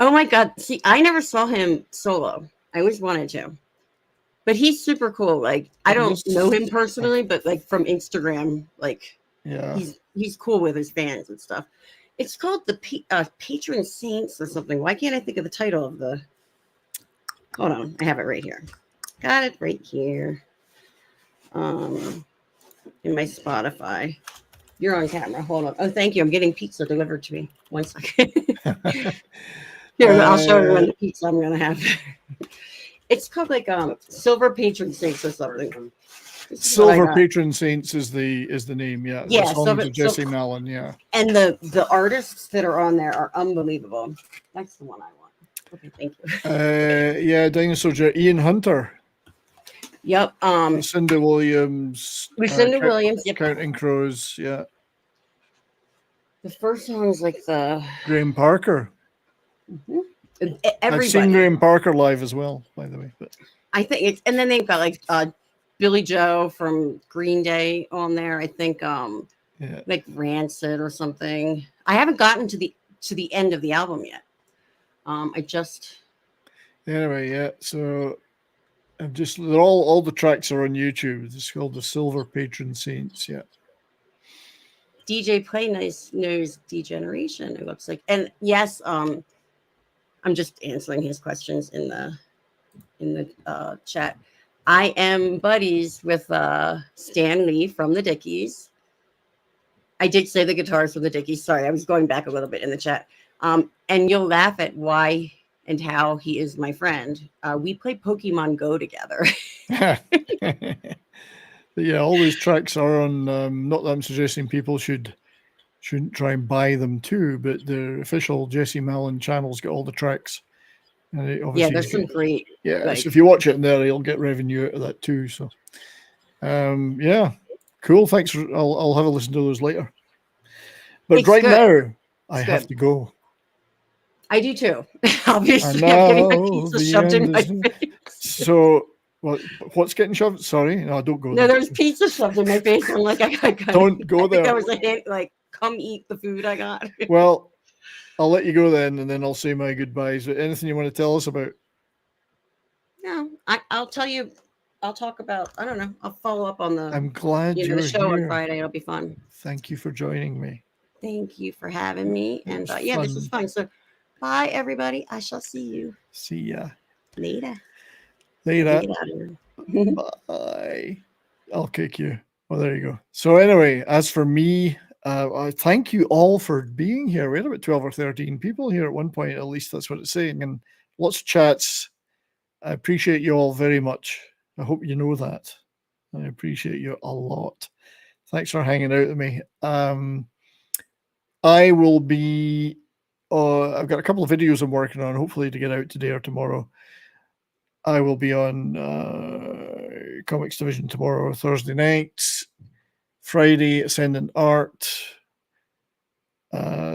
Oh my God! See, I never saw him solo. I always wanted to, but he's super cool. Like, I don't know him personally, but like from Instagram, like, Yeah, he's cool with his fans and stuff. It's called the Patron Saints or something. Why can't I think of the title of the? Hold on, I have it right here. Got it right here. In my Spotify. You're on camera. Hold on. Oh, thank you. I'm getting pizza delivered to me. 1 second. Here, I'll show everyone the pizza I'm gonna have. It's called like Silver Patron Saints or something. Silver Patron Saints is the name. Yeah, Yeah, the songs of Jesse Malin. Yeah, and the artists that are on there are unbelievable. That's the one I want. Okay, thank you. yeah, Dinosaur Jr. Ian Hunter. Yep. Lucinda Williams. Williams. Yep. Counting Crows. Yeah. The first song is like the Graham Parker. everybody. I've seen Graham Parker live as well, by the way. But I think it's, and then they've got like Billy Joe from Green Day on there. I think like Rancid or something. I haven't gotten to the end of the album yet. Anyway, yeah. So I'm just all the tracks are on YouTube. It's called the Silver Patron Saints. Yeah. DJ Play Nice knows Degeneration. It looks like, and yes, I'm just answering his questions in the chat. I am buddies with Stan Lee from the Dickies. I did say the guitars from the Dickies. Sorry, I was going back a little bit in the chat. And you'll laugh at why and how he is my friend. We play Pokemon Go together. Yeah, all these tracks are on. Not that I'm suggesting people shouldn't try and buy them too, but the official Jesse Malin channel's got all the tracks. And Yeah, there's some great. Yeah, like, so if you watch it in there, you'll get revenue out of that too. So, yeah, cool. Thanks. I'll have a listen to those later. But It's right good. now, I have to go. I do too. Obviously, I I'm getting my know, pizza the shoved in end my is- face. So, what's getting shoved? Sorry, no, don't go No, there. there's pizza shoved in my face. I'm like, I Don't go I think there. I was like, come eat the food I got. Well, I'll let you go then, and then I'll say my goodbyes. Anything you want to tell us about? No, I'll tell you. I'll talk about. I don't know. I'll follow up on the I'm glad you're the show here. on Friday. It'll be fun. Thank you for joining me. Thank you for having me. And was yeah, this is fun. fun. So, bye everybody. I shall see you See ya later. later. Get out of here. Bye. I'll kick you. Oh, there you go. So anyway, as for me, I thank you all for being here. We had about 12 or 13 people here at one point, at least that's what it's saying, and lots of chats. I appreciate you all very much. I hope you know that. I appreciate you a lot. Thanks for hanging out with me. I will be, I've got a couple of videos I'm working on, hopefully to get out today or tomorrow. I will be on Comics Division tomorrow, Thursday nights, Friday, Ascendant Art.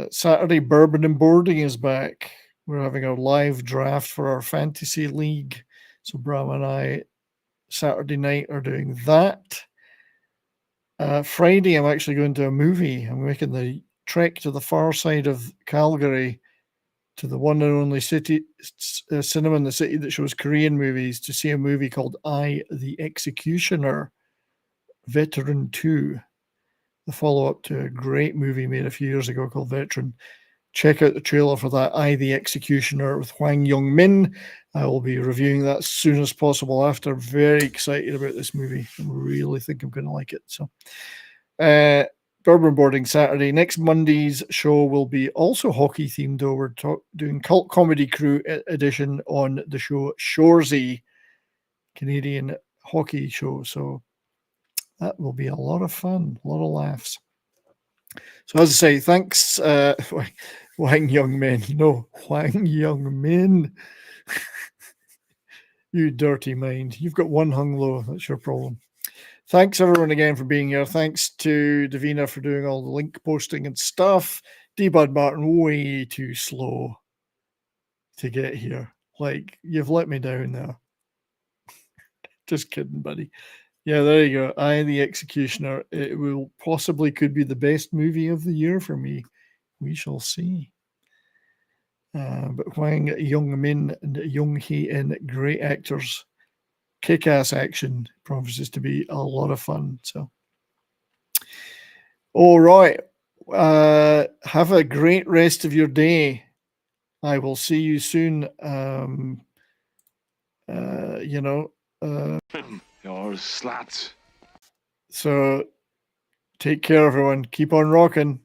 Saturday, Bourbon and Boarding is back. We're having our live draft for our fantasy league. So Bram and I, Saturday night, are doing that. Friday, I'm actually going to a movie. I'm making the trek to the far side of Calgary to the one and only cinema in the city that shows Korean movies to see a movie called I, the Executioner, Veteran 2, the follow-up to a great movie made a few years ago called Veteran. Check out the trailer for that, I, the Executioner, with Hwang Young-min. I will be reviewing that as soon as possible after. Very excited about this movie. I really think I'm going to like it. So, Bourbon Boarding Saturday. Next Monday's show will be also hockey themed, though. We're doing Cult Comedy Crew edition on the show Shoresy, Canadian hockey show. So that will be a lot of fun, a lot of laughs. So as I say, thanks, Hwang Young-min. No, Hwang Young-min. You dirty mind. You've got one hung low. That's your problem. Thanks, everyone, again for being here. Thanks to Davina for doing all the link posting and stuff. D-Bud Martin, way too slow to get here. Like, you've let me down now. Just kidding, buddy. Yeah, there you go. I, the Executioner. It will possibly could be the best movie of the year for me. We shall see. But Hwang Young-min and Young Hee-in, great actors. Kick-ass action, promises to be a lot of fun. So, all right. Have a great rest of your day. I will see you soon. You're slats. So take care, everyone. Keep on rocking.